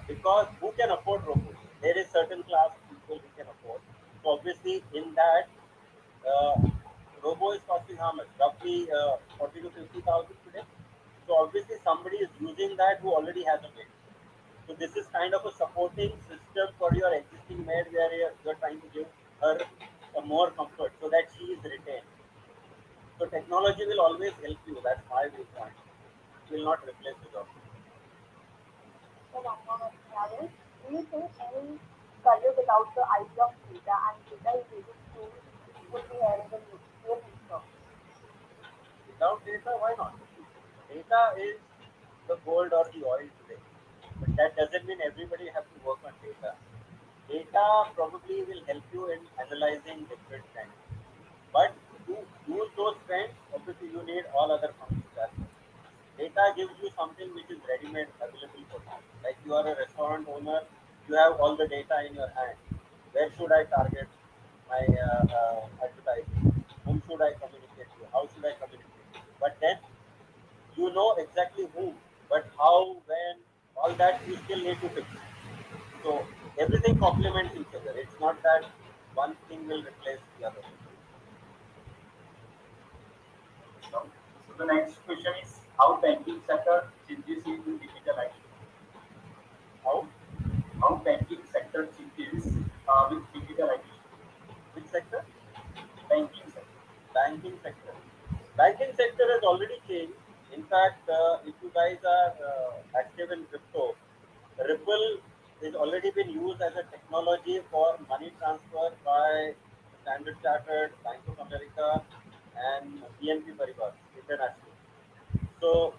because who can afford robots? There is certain class of people who can afford. So obviously, in that, uh, robo is costing how much? Roughly 40 to 50,000 today. So obviously, somebody is using that who already has a maid. So this is kind of a supporting system for your existing maid where you're trying to give her a more comfort so that she is retained. So technology will always help you. That's my viewpoint. It will not replace the job. So one more question here is, do you think any career without the idea of data and data related tools would be here in the near future? Without data, why not? Data is the gold or the oil today. But that doesn't mean everybody has to work on data. Data probably will help you in analyzing different trends. But to use those trends, obviously you need all other functions as well. Data gives you something which is ready-made available for you. Like you are a restaurant owner, you have all the data in your hand. Where should I target my advertising? Whom should I communicate to? How should I communicate to? But then you know exactly who, but how, when, all that you still need to fix. So everything complements each other. It's not that one thing will replace the other. So, so the next question is how banking sector changes into digitalization. How? How banking sector changes with digitalization. Which sector? Banking sector. Banking sector. Banking sector has already changed. In fact, if you guys are active in crypto, Ripple is already been used as a technology for money transfer by Standard Chartered, Bank of America, and BNP Paribas internationally. So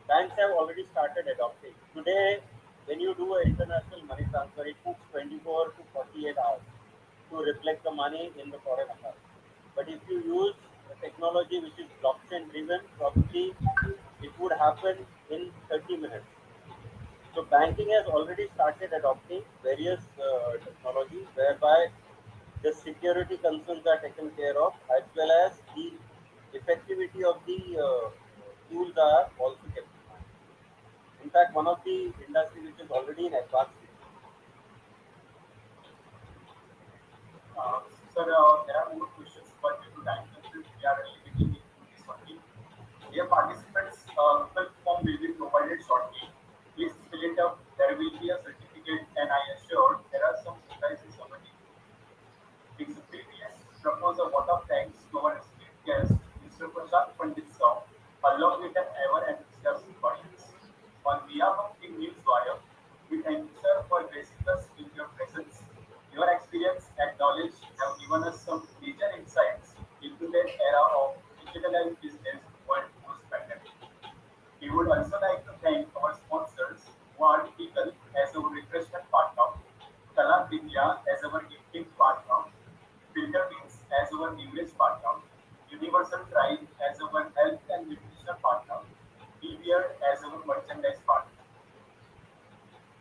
banks have already started adopting. Today, when you do an international money transfer, it takes 24 to 48 hours to reflect the money in the foreign account. But if you use a technology which is blockchain driven, probably it would happen in 30 minutes. So banking has already started adopting various technologies whereby the security concerns are taken care of as well as the effectivity of the tools are also kept in mind. In fact, one of the industry which is already in advanced stage. Sir, there are more questions, but due to time constraints, we are limiting it to this only. Dear participants, Google form will be provided shortly. Please fill it up. There will be a certificate, and I assure there are some surprises already. Experience propose a vote of thanks to our esteemed guest, Mr. Prashant Pandit Saw, along with an ever-enthusiastic audience. On behalf of Team Newswire, we thank you, sir, for gracing us with your presence. Your experience and knowledge have given us some major insights into the era of digitalized business world post-pandemic. We would also like to thank our sponsors who are typical as our refreshment partner, Kala Vidya as our gifting partner, Filter Beans as our beverage partner, Universal Tribe as our health and nutrition partner, BBR as our merchandise partner.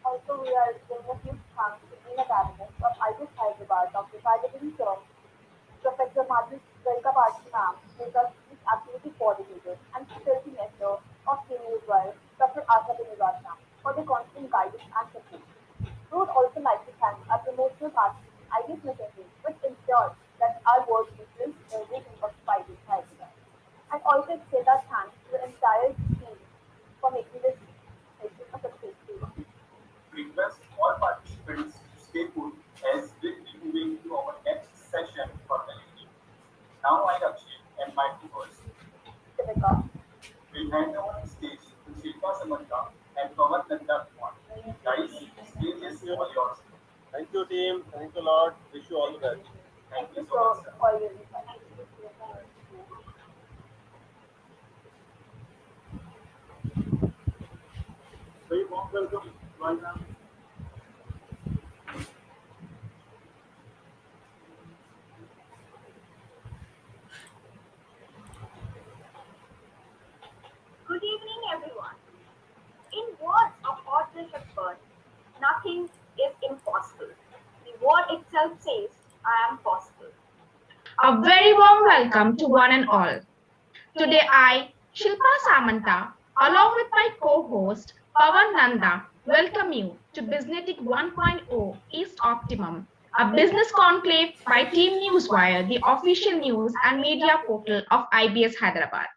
Also, we are giving a huge thanks to Dean Academics of IBS Hyderabad, Dr. Saidabin Sir, Professor Madhu Velkapati Ma'am, who is our Chief Activity Coordinator, and Facility Mentor of Team Newswire, Dr. Asha Binivas Ma'am, for their constant guidance and support. We would also like to thank our promotional partners, IBS Messenger, which ensures that our work reaches every single of IBS Hyderabad. And also extend our thanks to the entire team for making this session a successful one. Request all participants to stay put as we'll be moving to our next session for the evening. Now I, Akshay, and my co-host Devika. will hand over the stage to Shilpa Samanta and Pawan Nanda Kumar. Guys, stage is Thank you. all yours. Thank you, team. Thanks a lot. Wish you all the best. Thank Thank you you so much, for sir. all your insights. Good evening, everyone. In words of Audrey Hepburn, nothing is impossible. The word itself says, I am possible. A very warm welcome to one and all. Today I, Shilpa Samanta, along with my co-host Pawan Nanda, welcome you to BIZNETIC 1.0 East Optimum, a business conclave by Team Newswire, the official news and media portal of IBS Hyderabad.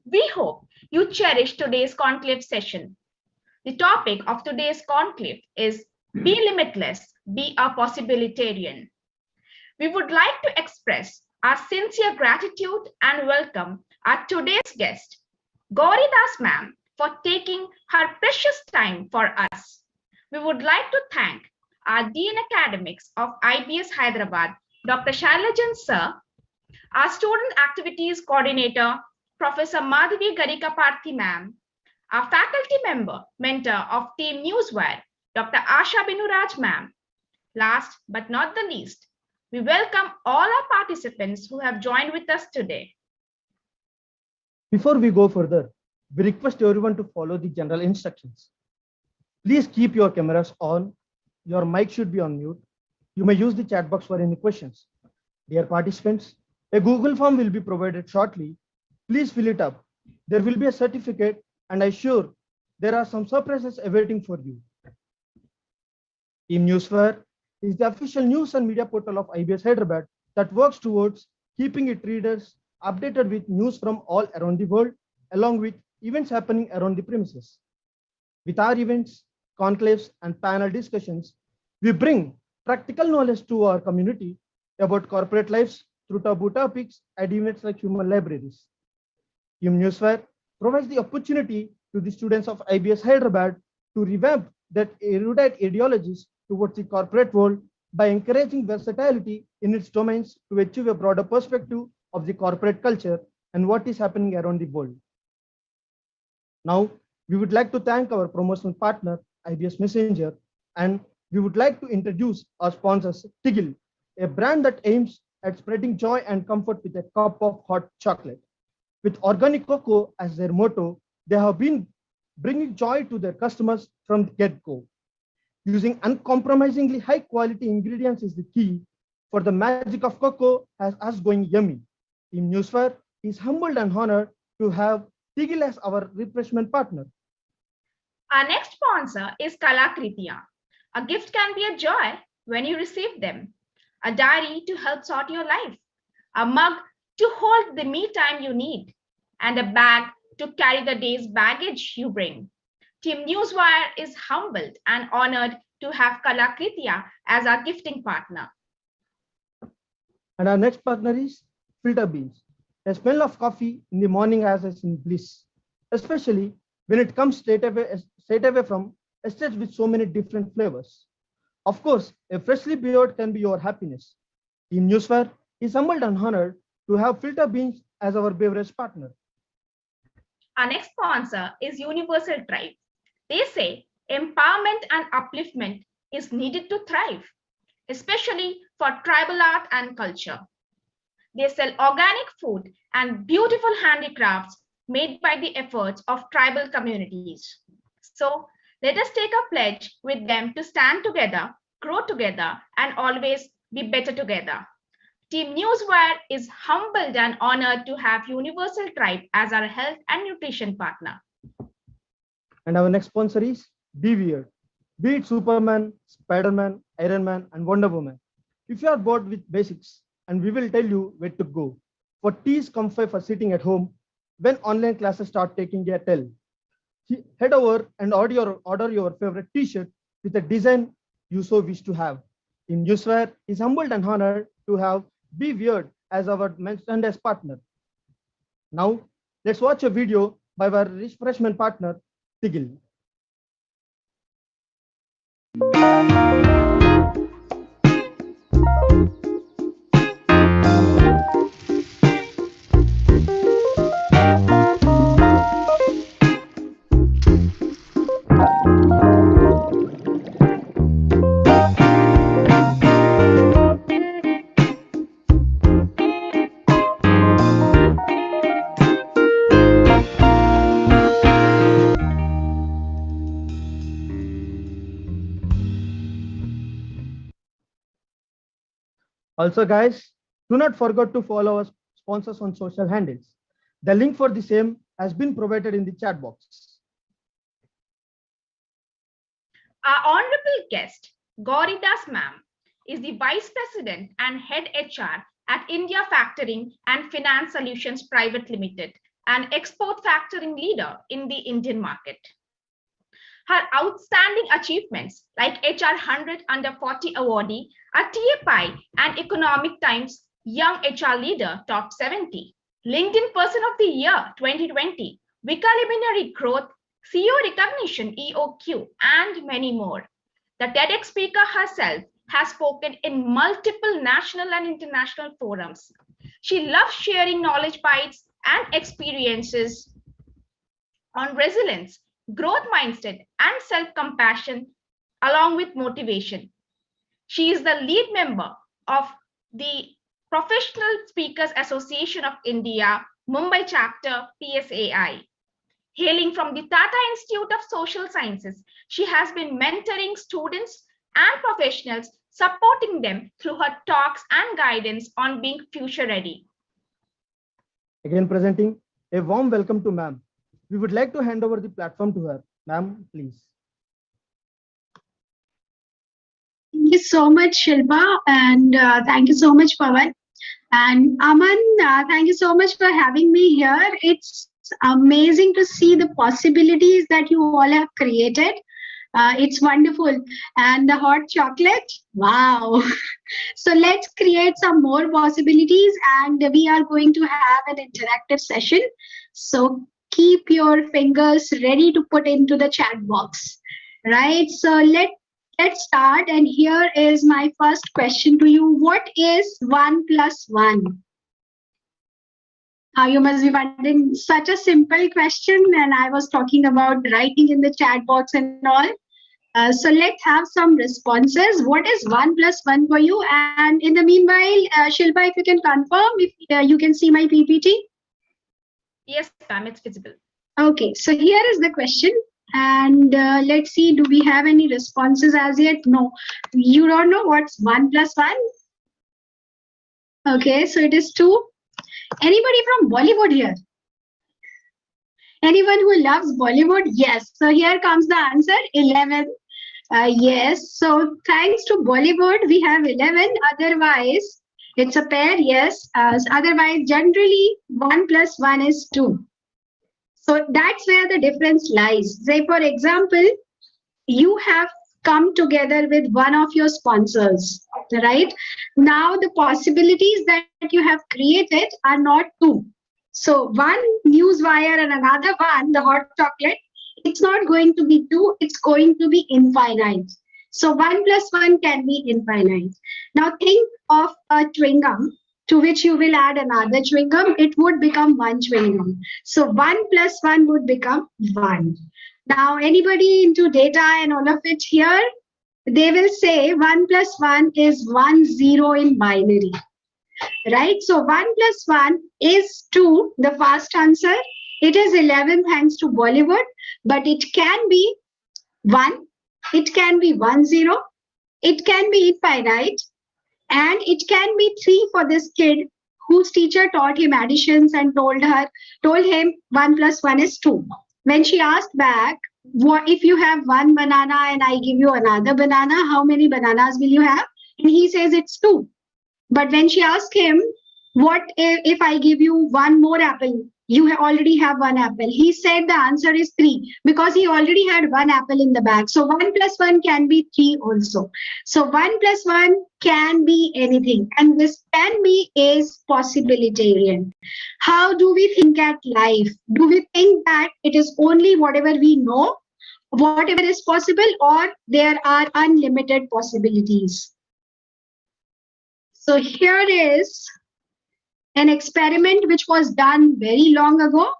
We hope you cherish today's conclave session. The topic of today's conclave is Be Limitless, Be a Possibilitarian. We would like to express our sincere gratitude and welcome our today's guest, Gauri Das ma'am, for taking her precious time for us. We would like to thank our Dean Academics of IBS Hyderabad, Dr. Shailajan sir, our Student Activities Coordinator, Professor Madhavi Garika Parthi ma'am, our faculty member, mentor of Team Newswire, Dr. Asha Binuraj ma'am. Last but not the least, we welcome all our participants who have joined with us today. Before we go further, we request everyone to follow the general instructions. Please keep your cameras on. Your mic should be on mute. You may use the chat box for any questions. Dear participants, a Google form will be provided shortly. Please fill it up. There will be a certificate, and I assure there are some surprises awaiting for you. Team Newswire is the official news and media portal of IBS Hyderabad that works towards keeping its readers updated with news from all around the world, along with events happening around the premises. With our events, conclaves, and panel discussions, we bring practical knowledge to our community about corporate lives through taboo topics at events like human libraries. Team Newswire provides the opportunity to the students of IBS Hyderabad to revamp that erudite ideologies towards the corporate world by encouraging versatility in its domains to achieve a broader perspective of the corporate culture and what is happening around the world. Now, we would like to thank our promotional partner, IBS Messenger, and we would like to introduce our sponsors, Tigil, a brand that aims at spreading joy and comfort with a cup of hot chocolate. With organic cocoa as their motto, they have been bringing joy to their customers from the get-go. Using uncompromisingly high-quality ingredients is the key, for the magic of cocoa has us going yummy. Team Newswire is humbled and honored to have Tigil as our refreshment partner. Our next sponsor is Kalakritya. A gift can be a joy when you receive them, a diary to help sort your life, a mug to hold the me time you need, and a bag to carry the day's baggage you bring. Team Newswire is humbled and honored to have Kalakritya as our gifting partner. And our next partner is Filter Beans. The smell of coffee in the morning has us in bliss, especially when it comes straight away from estates with so many different flavors. Of course, a freshly brewed can be your happiness. Team Newswire is humbled and honored to have Filter Beans as our beverage partner. Our next sponsor is Universal Tribe. They say empowerment and upliftment is needed to thrive, especially for tribal art and culture. They sell organic food and beautiful handicrafts made by the efforts of tribal communities. So let us take a pledge with them to stand together, grow together, and always be better together. Team Newswire is humbled and honored to have Universal Tribe as our health and nutrition partner. And our next sponsor is Be Weird. Be it Superman, Spider-Man, Iron Man, and Wonder Woman. If you are bored with basics, and we will tell you where to go. For teas comfy for sitting at home when online classes start taking a toll. Head over and order your favorite t-shirt with a design you so wish to have. Team Newswire is humbled and honored to have Be Weird as our merchandise partner. Now, let's watch a video by our refreshment partner, Tigil. Also, guys, do not forget to follow our sponsors on social handles. The link for the same has been provided in the chat box. Our honorable guest, Gauri Das ma'am, is the Vice President and Head HR at India Factoring and Finance Solutions Private Limited, an export factoring leader in the Indian market. Her outstanding achievements like HR 100 Under 40 awardee, a TFI and Economic Times Young HR Leader Top 70, LinkedIn Person of the Year 2020, Vika Luminary Growth, CEO Recognition EOQ, and many more. The TEDx speaker herself has spoken in multiple national and international forums. She loves sharing knowledge bites and experiences on resilience, growth mindset, and self-compassion, along with motivation. She is the lead member of the Professional Speakers Association of India, Mumbai chapter PSAI. Hailing from the Tata Institute of Social Sciences, she has been mentoring students and professionals, supporting them through her talks and guidance on being future ready. Again, presenting a warm welcome to ma'am. We would like to hand over the platform to her. Ma'am, please. Thank you so much, Shilpa, and thank you so much, Pawan. And Aman, thank you so much for having me here. It's amazing to see the possibilities that you all have created. It's wonderful. And the hot chocolate, wow. So let's create some more possibilities, and we are going to have an interactive session. So keep your fingers ready to put into the chat box, right? So let's start. And here is my first question to you. What is 1 plus 1? You must be wondering, such a simple question, and I was talking about writing in the chat box and all. So let's have some responses. What is 1 plus 1 for you? And in the meanwhile, Shilpa, if you can confirm if you can see my PPT. Yes, ma'am, it's visible. Okay, so here is the question. And let's see, do we have any responses as yet? No. You don't know what's 1 plus 1? Okay, so it is 2. Anybody from Bollywood here? Anyone who loves Bollywood? Yes. So here comes the answer, 11. Yes. So thanks to Bollywood, we have 11. Otherwise, it's a pair. Yes. Otherwise, generally, 1 plus 1 is 2. So that's where the difference lies. Say, for example, you have come together with one of your sponsors, right? Now, the possibilities that you have created are not 2. So one Newswire and another one, the hot chocolate, it's not going to be 2, it's going to be infinite. So 1 plus 1 can be infinite. Now think of a chewing gum to which you will add another chewing gum, it would become 1 chewing gum. So 1 plus 1 would become 1. Now anybody into data and all of it here, they will say 1 plus 1 is 1 0 in binary. Right? So 1 plus 1 is 2, the first answer. It is 11 thanks to Bollywood, but it can be 1, it can be 1 0, it can be infinite, and it can be 3 for this kid whose teacher taught him additions and told him 1 plus 1 is 2. When she asked back, what if you have 1 banana and I give you another banana, how many bananas will you have? And he says it's 2. But when she asked him, what if I give you 1 more apple? You already have 1 apple. He said the answer is 3 because he already had 1 apple in the bag. So 1 plus 1 can be 3 also. So 1 plus 1 can be anything. And this can be is possibilitarian. How do we think at life? Do we think that it is only whatever we know, whatever is possible, or there are unlimited possibilities? So here is an experiment which was done very long ago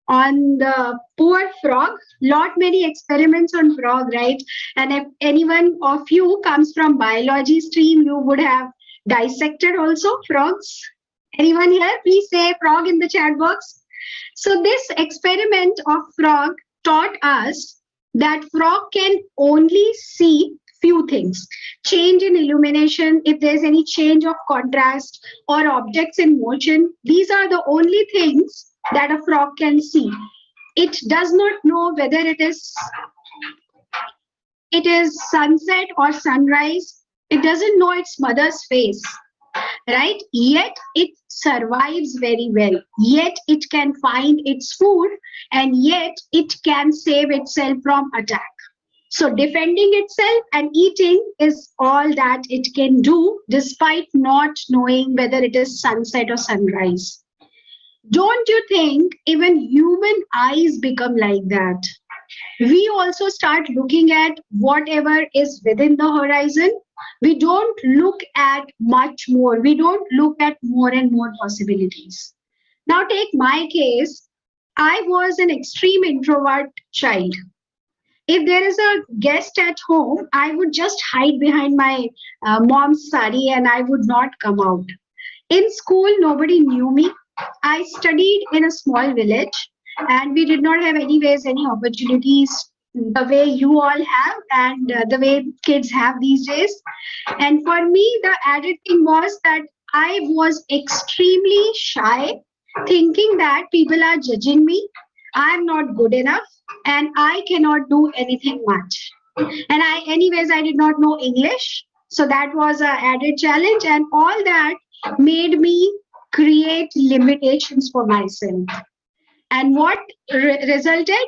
on the poor frog. Many experiments on frog, right? And if anyone of you comes from biology stream, you would have dissected also frogs. Anyone here? Please say frog in the chat box. So this experiment of frog taught us that frog can only see few things. Change in illumination, if there's any change of contrast or objects in motion, these are the only things that a frog can see. It does not know whether it is sunset or sunrise. It doesn't know its mother's face, right? Yet it survives very well. Yet it can find its food, and yet it can save itself from attack. So defending itself and eating is all that it can do, despite not knowing whether it is sunset or sunrise. Don't you think even human eyes become like that? We also start looking at whatever is within the horizon. We don't look at much more. We don't look at more and more possibilities. Now take my case. I was an extreme introvert child. If there is a guest at home, I would just hide behind my mom's sari and I would not come out. In school, nobody knew me. I studied in a small village and we did not have any opportunities the way you all have and the way kids have these days. And for me, the added thing was that I was extremely shy, thinking that people are judging me. I'm not good enough and I cannot do anything much. And I did not know English. So that was an added challenge, and all that made me create limitations for myself. And what resulted?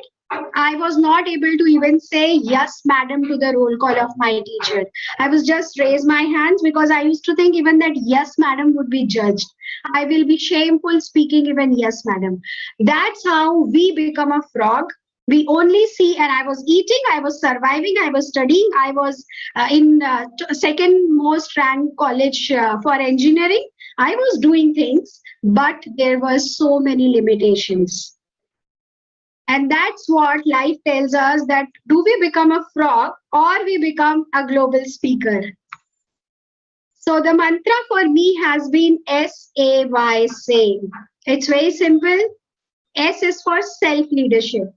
I was not able to even say yes, madam, to the roll call of my teacher. I was just raise my hands because I used to think even that yes, madam would be judged. I will be shameful speaking even yes, madam. That's how we become a frog. We only see, and I was eating, I was surviving, I was studying, I was in second most ranked college for engineering. I was doing things, but there were so many limitations. And that's what life tells us, that do we become a frog or we become a global speaker? So the mantra for me has been SAY, say. It's very simple. S is for self-leadership.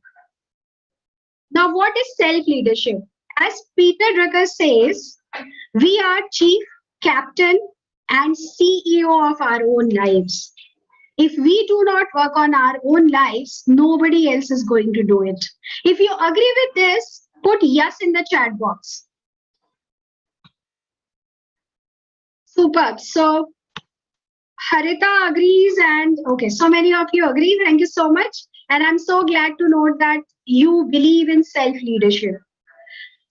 Now, what is self-leadership? As Peter Drucker says, we are chief, captain, and CEO of our own lives. If we do not work on our own lives, nobody else is going to do it. If you agree with this, put yes in the chat box. Superb. So Harita agrees, and okay, so many of you agree. Thank you so much. And I'm so glad to note that you believe in self-leadership.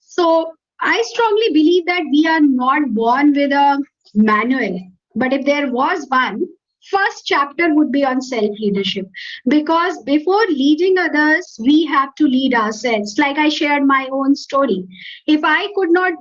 So I strongly believe that we are not born with a manual, but if there was one, first chapter would be on self-leadership, because before leading others, we have to lead ourselves. Like I shared my own story. If I could not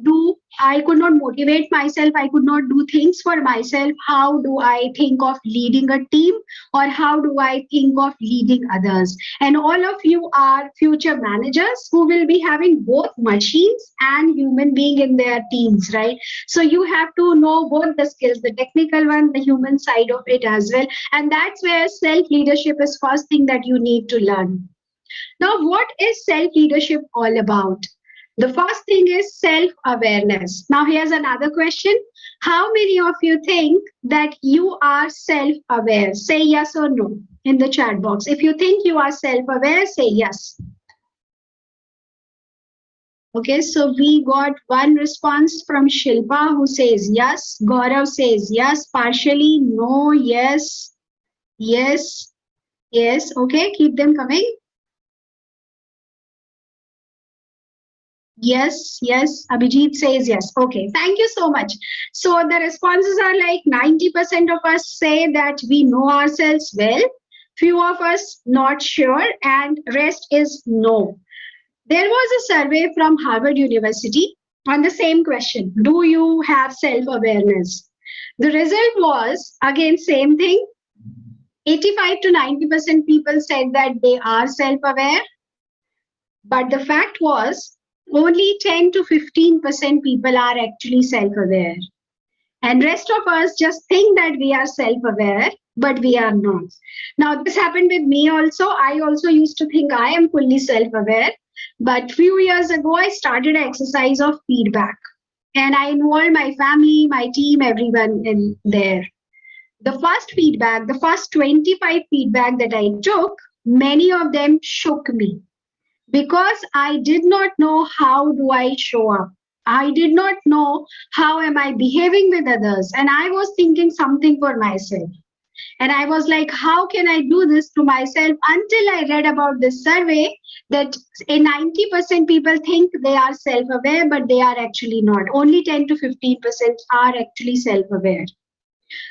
motivate myself, I could not do things for myself, how do I think of leading a team, or how do I think of leading others? And all of you are future managers who will be having both machines and human being in their teams, right? So you have to know both the skills, the technical one, the human side of it as well. And that's where self-leadership is first thing that you need to learn. Now, what is self-leadership all about? The first thing is self-awareness. Now, here's another question. How many of you think that you are self-aware? Say yes or no in the chat box. If you think you are self-aware, say yes. Okay, so we got one response from Shilpa who says yes. Gaurav says yes, partially, no, yes, yes, yes. Okay, keep them coming. Yes, yes. Abhijit says yes. Okay, thank you so much. So the responses are like 90% of us say that we know ourselves well. Few of us not sure, and rest is no. There was a survey from Harvard University on the same question. Do you have self-awareness? The result was, again, same thing. 85 to 90% people said that they are self-aware. But the fact was, only 10 to 15% people are actually self-aware. And rest of us just think that we are self-aware, but we are not. Now, this happened with me also. I also used to think I am fully self-aware. But few years ago, I started an exercise of feedback. and I involved my family, my team, everyone in there. The first feedback, the first 25 feedback that I took, many of them shook me because I did not know how do I show up. I did not know how am I behaving with others, and I was thinking something for myself. And I was like, how can I do this to myself? Until I read about this survey that 90% people think they are self-aware, but they are actually not. Only 10 to 15% are actually self-aware.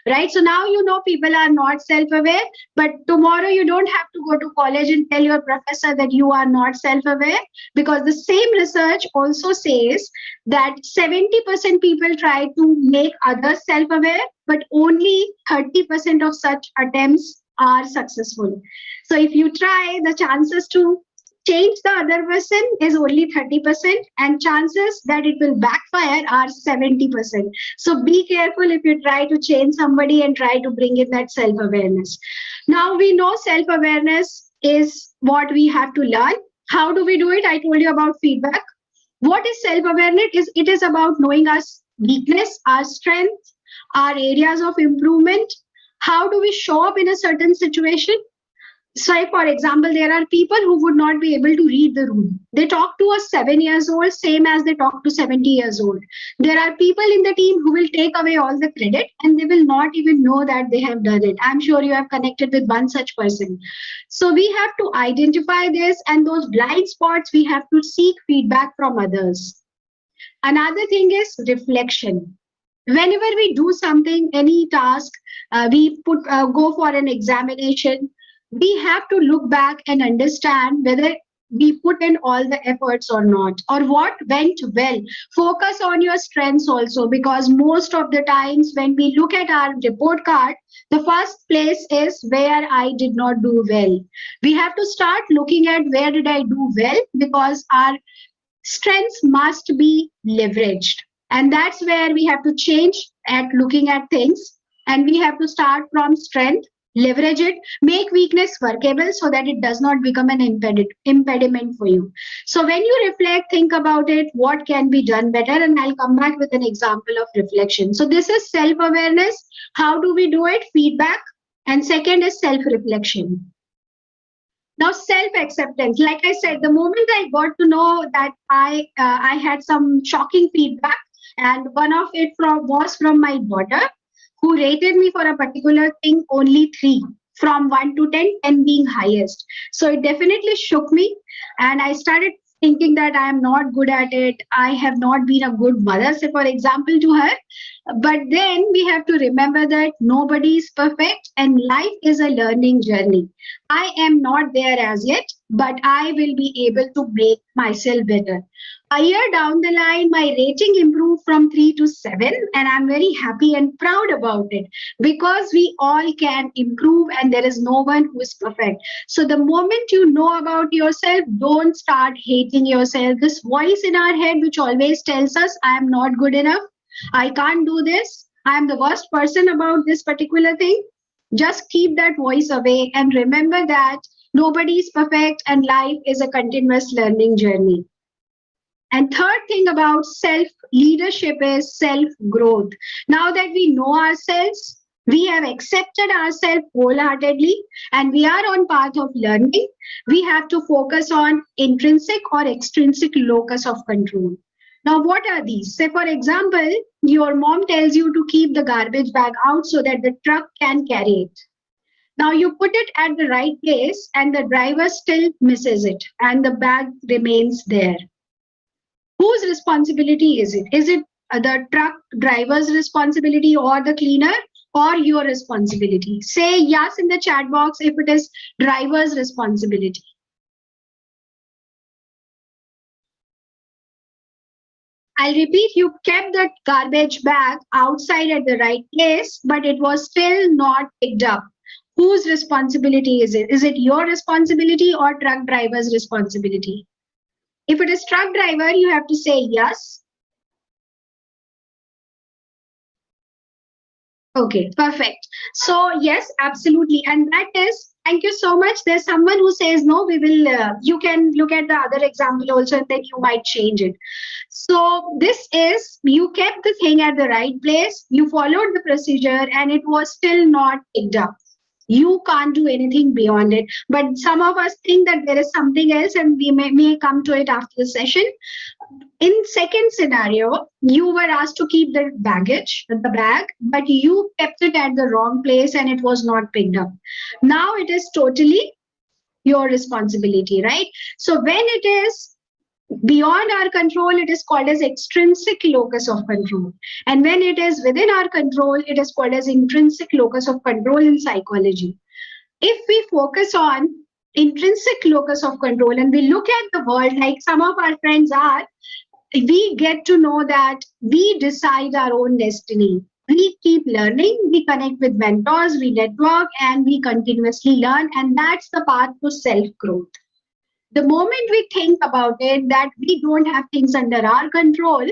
Right? So now you know people are not self-aware, but tomorrow you don't have to go to college and tell your professor that you are not self-aware, because the same research also says that 70% people try to make others self-aware, but only 30% of such attempts are successful. So if you try, the chances to change the other person is only 30%, and chances that it will backfire are 70%. So be careful if you try to change somebody and try to bring in that self-awareness. Now we know self-awareness is what we have to learn. How do we do it? I told you about feedback. What is self-awareness? It is about knowing our weakness, our strength, our areas of improvement. How do we show up in a certain situation? So, for example, there are people who would not be able to read the room. They talk to a 7 years old, same as they talk to 70 years old. There are people in the team who will take away all the credit and they will not even know that they have done it. I'm sure you have connected with one such person. So we have to identify this, and those blind spots, we have to seek feedback from others. Another thing is reflection. Whenever we do something, any task, we go for an examination, we have to look back and understand whether we put in all the efforts or not, or what went well. Focus on your strengths also, because most of the times when we look at our report card, the first place is where I did not do well. We have to start looking at where did I do well, because our strengths must be leveraged. And that's where we have to change at looking at things. And we have to start from strength, leverage it, make weakness workable so that it does not become an impediment for you. So when you reflect, think about it, what can be done better? And I'll come back with an example of reflection. So this is self-awareness. How do we do it? Feedback. And second is self-reflection. Now, self-acceptance. Like I said, the moment I got to know that I had some shocking feedback, and one of it was from my daughter, who rated me for a particular thing only 3 from 1 to 10, 10 being highest. So it definitely shook me, and I started thinking that I am not good at it. I have not been a good mother, say for example, to her. But then we have to remember that nobody is perfect and life is a learning journey. I am not there as yet, but I will be able to make myself better. A year down the line, my rating improved from 3 to 7, and I'm very happy and proud about it, because we all can improve and there is no one who is perfect. So the moment you know about yourself, don't start hating yourself. This voice in our head which always tells us, I am not good enough, I can't do this, I am the worst person about this particular thing. Just keep that voice away and remember that nobody is perfect and life is a continuous learning journey. And third thing about self-leadership is self-growth. Now that we know ourselves, we have accepted ourselves wholeheartedly, and we are on path of learning, we have to focus on intrinsic or extrinsic locus of control. Now, what are these? Say, for example, your mom tells you to keep the garbage bag out so that the truck can carry it. Now, you put it at the right place and the driver still misses it and the bag remains there. Whose responsibility is it? Is it the truck driver's responsibility or the cleaner, or your responsibility? Say yes in the chat box if it is driver's responsibility. I'll repeat, you kept that garbage bag outside at the right place, but it was still not picked up. Whose responsibility is it? Is it your responsibility or truck driver's responsibility? If it is truck driver, you have to say yes. Okay, perfect. So yes, absolutely. And that is, thank you so much. There's someone who says, no, we will, you can look at the other example also, and then you might change it. So this is, you kept the thing at the right place, you followed the procedure, and it was still not picked up. You can't do anything beyond it. But some of us think that there is something else, and we may come to it after the session. In second scenario, you were asked to keep the baggage, the bag, but you kept it at the wrong place and it was not picked up. Now it is totally your responsibility, right? So when it is beyond our control, it is called as extrinsic locus of control. And when it is within our control, it is called as intrinsic locus of control in psychology. If we focus on intrinsic locus of control and we look at the world like some of our friends are, we get to know that we decide our own destiny. We keep learning, we connect with mentors, we network, and we continuously learn. And that's the path to self growth. The moment we think about it, that we don't have things under our control,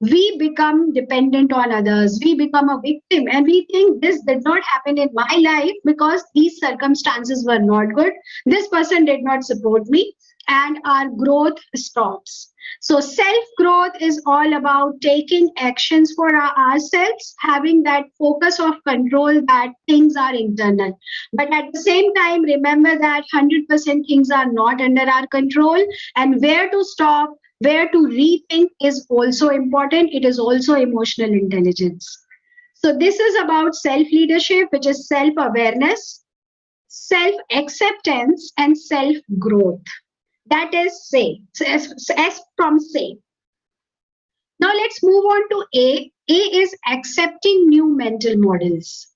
we become dependent on others. We become a victim. And we think this did not happen in my life because these circumstances were not good. This person did not support me. And our growth stops. So self growth is all about taking actions for ourselves, having that focus of control that things are internal. But at the same time, remember that 100% things are not under our control, and where to stop, where to rethink is also important. It is also emotional intelligence. So this is about self leadership, which is self awareness, self acceptance, and self growth. That is say, S from say. Now let's move on to A. A is accepting new mental models.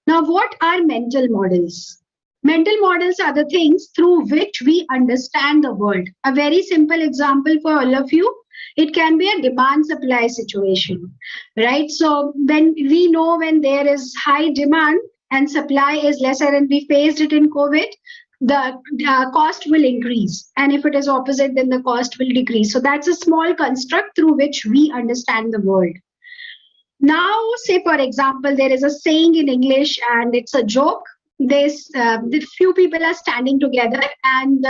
Now, what are mental models? Mental models are the things through which we understand the world. A very simple example for all of you, it can be a demand supply situation, right? So when we know when there is high demand and supply is lesser, and we faced it in COVID, the cost will increase. And if it is opposite, then the cost will decrease. So that's a small construct through which we understand the world. Now, say for example, there is a saying in English and it's a joke. The few people are standing together, and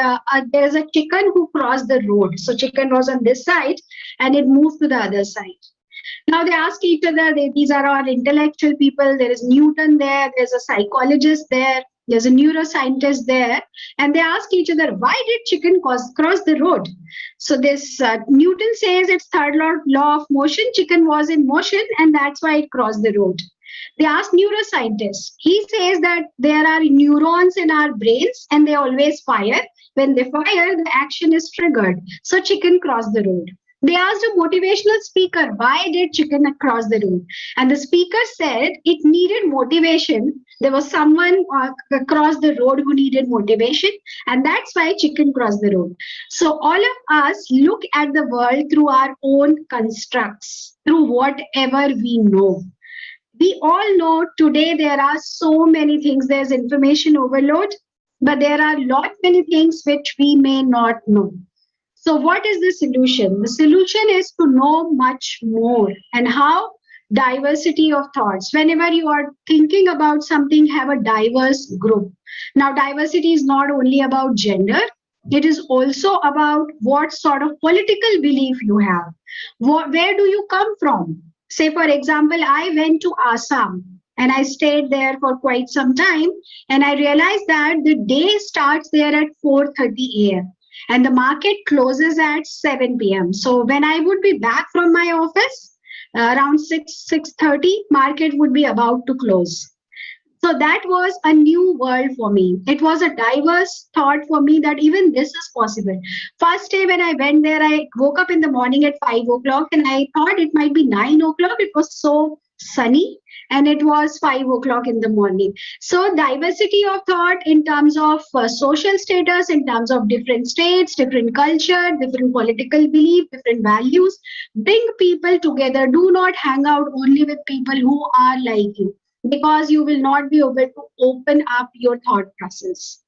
there is a chicken who crossed the road. So chicken was on this side and it moved to the other side. Now they ask each other, these are all intellectual people. There is Newton there, there's a psychologist there, there's a neuroscientist there, and they ask each other, why did chicken cross the road? So this Newton says it's third law of motion. Chicken was in motion, and that's why it crossed the road. They ask neuroscientists. He says that there are neurons in our brains, and they always fire. When they fire, the action is triggered. So chicken crossed the road. They asked a motivational speaker, why did chicken cross the road? And the speaker said it needed motivation. There was someone across the road who needed motivation, and that's why chicken crossed the road. So all of us look at the world through our own constructs, through whatever we know. We all know today there are so many things. There's information overload, but there are lot many things which we may not know. So what is the solution? The solution is to know much more. And how? Diversity of thoughts. Whenever you are thinking about something, have a diverse group. Now, diversity is not only about gender. It is also about what sort of political belief you have. Where do you come from? Say, for example, I went to Assam and I stayed there for quite some time. And I realized that the day starts there at 4:30 a.m. and the market closes at 7 p.m. So when I would be back from my office, around 6:30, market would be about to close. So that was a new world for me. It was a diverse thought for me that even this is possible. First day when I went there, I woke up in the morning at 5 o'clock and I thought it might be 9 o'clock. It was so sunny and it was 5 o'clock in the morning. So diversity of thought in terms of social status, in terms of different states, different culture, different political belief, different values, bring people together. Do not hang out only with people who are like you, because you will not be able to open up your thought process.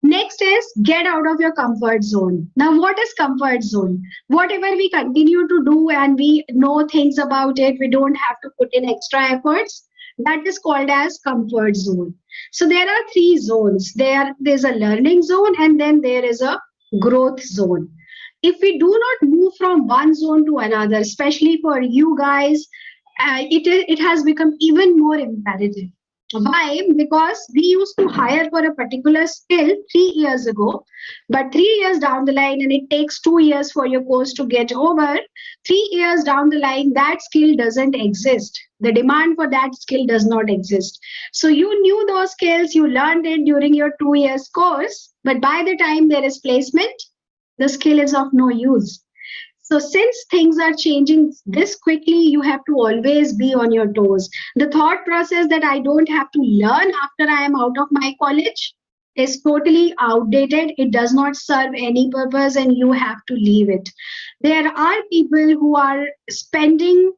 Next is get out of your comfort zone. Now, what is comfort zone? Whatever we continue to do and we know things about it, we don't have to put in extra efforts. That is called as comfort zone. So there are three zones. There's a learning zone and then there is a growth zone. If we do not move from one zone to another, especially for you guys, it has become even more imperative. Why? Because we used to hire for a particular skill 3 years ago, but 3 years down the line, and it takes 2 years for your course to get over. 3 years down the line, that skill doesn't exist. The demand for that skill does not exist. So you knew those skills, you learned it during your 2 years course, but by the time there is placement, the skill is of no use. So since things are changing this quickly, you have to always be on your toes. The thought process that I don't have to learn after I am out of my college is totally outdated. It does not serve any purpose and you have to leave it. There are people who are spending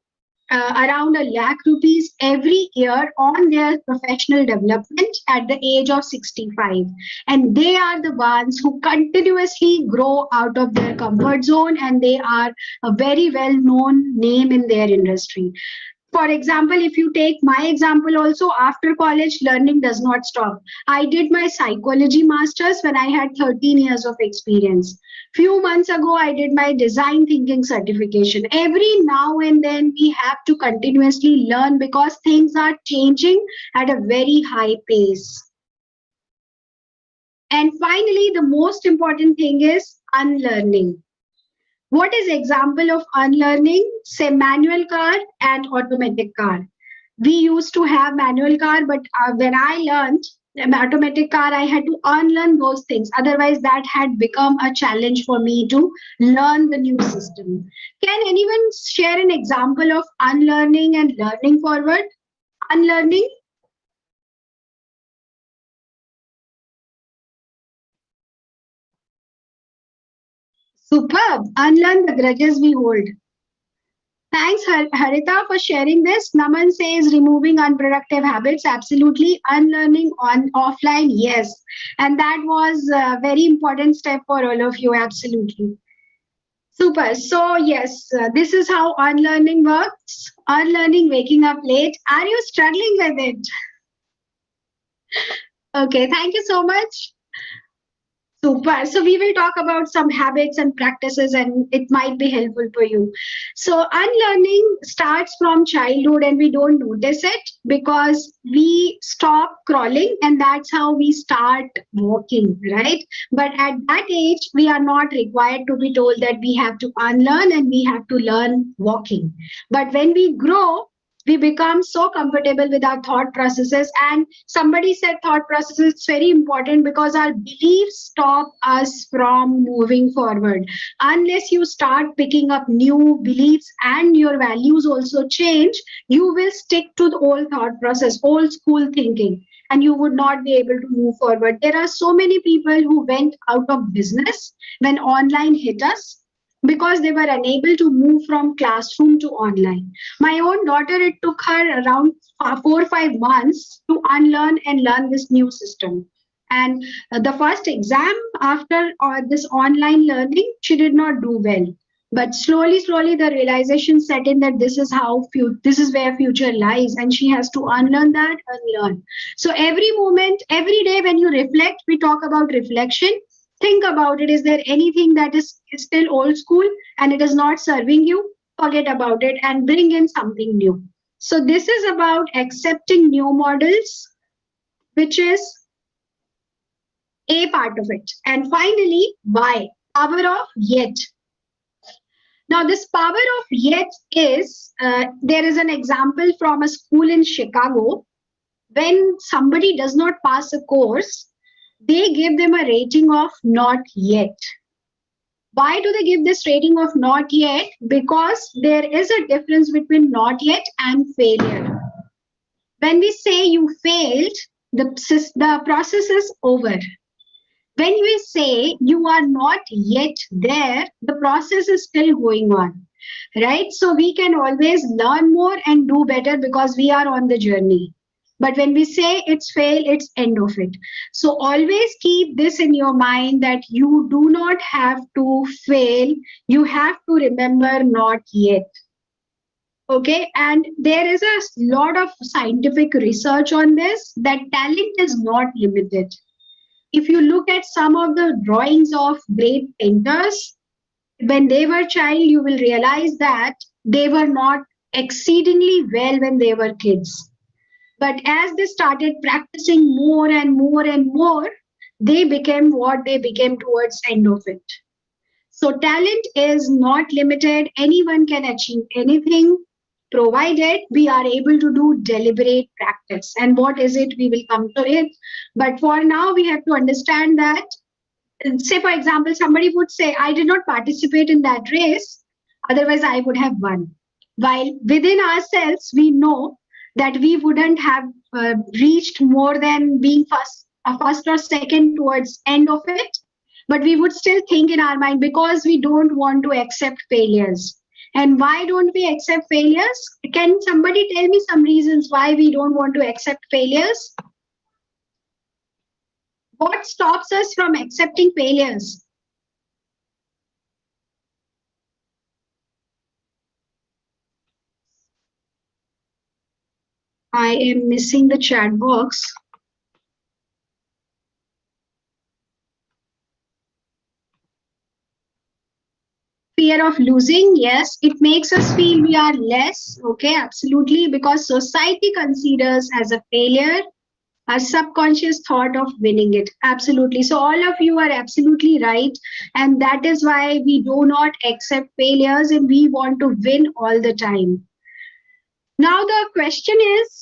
around ₹1,00,000 every year on their professional development at the age of 65. And they are the ones who continuously grow out of their comfort zone and they are a very well-known name in their industry. For example, if you take my example also, after college, learning does not stop. I did my psychology master's when I had 13 years of experience. Few months ago, I did my design thinking certification. Every now and then, we have to continuously learn because things are changing at a very high pace. And finally, the most important thing is unlearning. What is example of unlearning? Say manual car and automatic car. We used to have manual car, but when I learned automatic car, I had to unlearn those things. Otherwise, that had become a challenge for me to learn the new system. Can anyone share an example of unlearning and learning forward? Unlearning? Superb. Unlearn the grudges we hold. Thanks, Harita, for sharing this. Naman says removing unproductive habits. Absolutely. Unlearning on offline. Yes. And that was a very important step for all of you. Absolutely. Super. So, yes, this is how unlearning works. Unlearning, waking up late. Are you struggling with it? Okay. Thank you so much. Super. So we will talk about some habits and practices and it might be helpful for you. So unlearning starts from childhood and we don't notice it because we stop crawling and that's how we start walking, right? But at that age, we are not required to be told that we have to unlearn and we have to learn walking. But when we grow, we become so comfortable with our thought processes. And somebody said thought processes is very important because our beliefs stop us from moving forward. Unless you start picking up new beliefs and your values also change, you will stick to the old thought process, old school thinking, and you would not be able to move forward. There are so many people who went out of business when online hit us, because they were unable to move from classroom to online. My own daughter, it took her around 4 or 5 months to unlearn and learn this new system. And the first exam after this online learning, she did not do well. But slowly, the realization set in that this is where future lies, and she has to unlearn that and learn. So every moment, every day when you reflect, we talk about reflection. Think about it. Is there anything that is still old school and it is not serving you? Forget about it and bring in something new. So this is about accepting new models, which is a part of it. And finally, why? Power of yet. Now, this power of yet is, there is an example from a school in Chicago. When somebody does not pass a course, they give them a rating of not yet. Why do they give this rating of not yet? Because there is a difference between not yet and failure. When we say you failed, the process is over. When we say you are not yet there, the process is still going on, right? So we can always learn more and do better because we are on the journey. But when we say it's fail, it's end of it. So always keep this in your mind that you do not have to fail. You have to remember not yet. Okay, and there is a lot of scientific research on this that talent is not limited. If you look at some of the drawings of great painters, when they were child, you will realize that they were not exceedingly well when they were kids. But as they started practicing more and more and more, they became what they became towards end of it. So talent is not limited. Anyone can achieve anything, provided we are able to do deliberate practice. And what is it? We will come to it. But for now, we have to understand that, say, for example, somebody would say, I did not participate in that race, otherwise I would have won. While within ourselves, we know that we wouldn't have reached more than being first or second towards end of it, but we would still think in our mind because we don't want to accept failures. And why don't we accept failures? Can somebody tell me some reasons why we don't want to accept failures? What stops us from accepting failures? I am missing the chat box. Fear of losing, yes, it makes us feel we are less. Okay, absolutely, because society considers as a failure our subconscious thought of winning it. Absolutely. So all of you are absolutely right. And that is why we do not accept failures and we want to win all the time. Now the question is,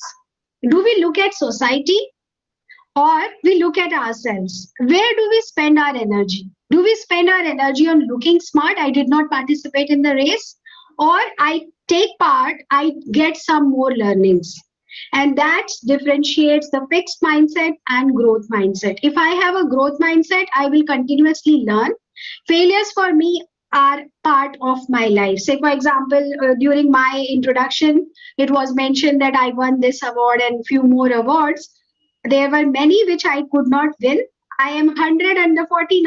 do we look at society or we look at ourselves? Where do we spend our energy? Do we spend our energy on looking smart? I did not participate in the race. Or I take part, I get some more learnings. And that differentiates the fixed mindset and growth mindset. If I have a growth mindset, I will continuously learn. Failures for me are part of my life. Say, for example, during my introduction, it was mentioned that I won this award and few more awards. There were many which I could not win. I am 140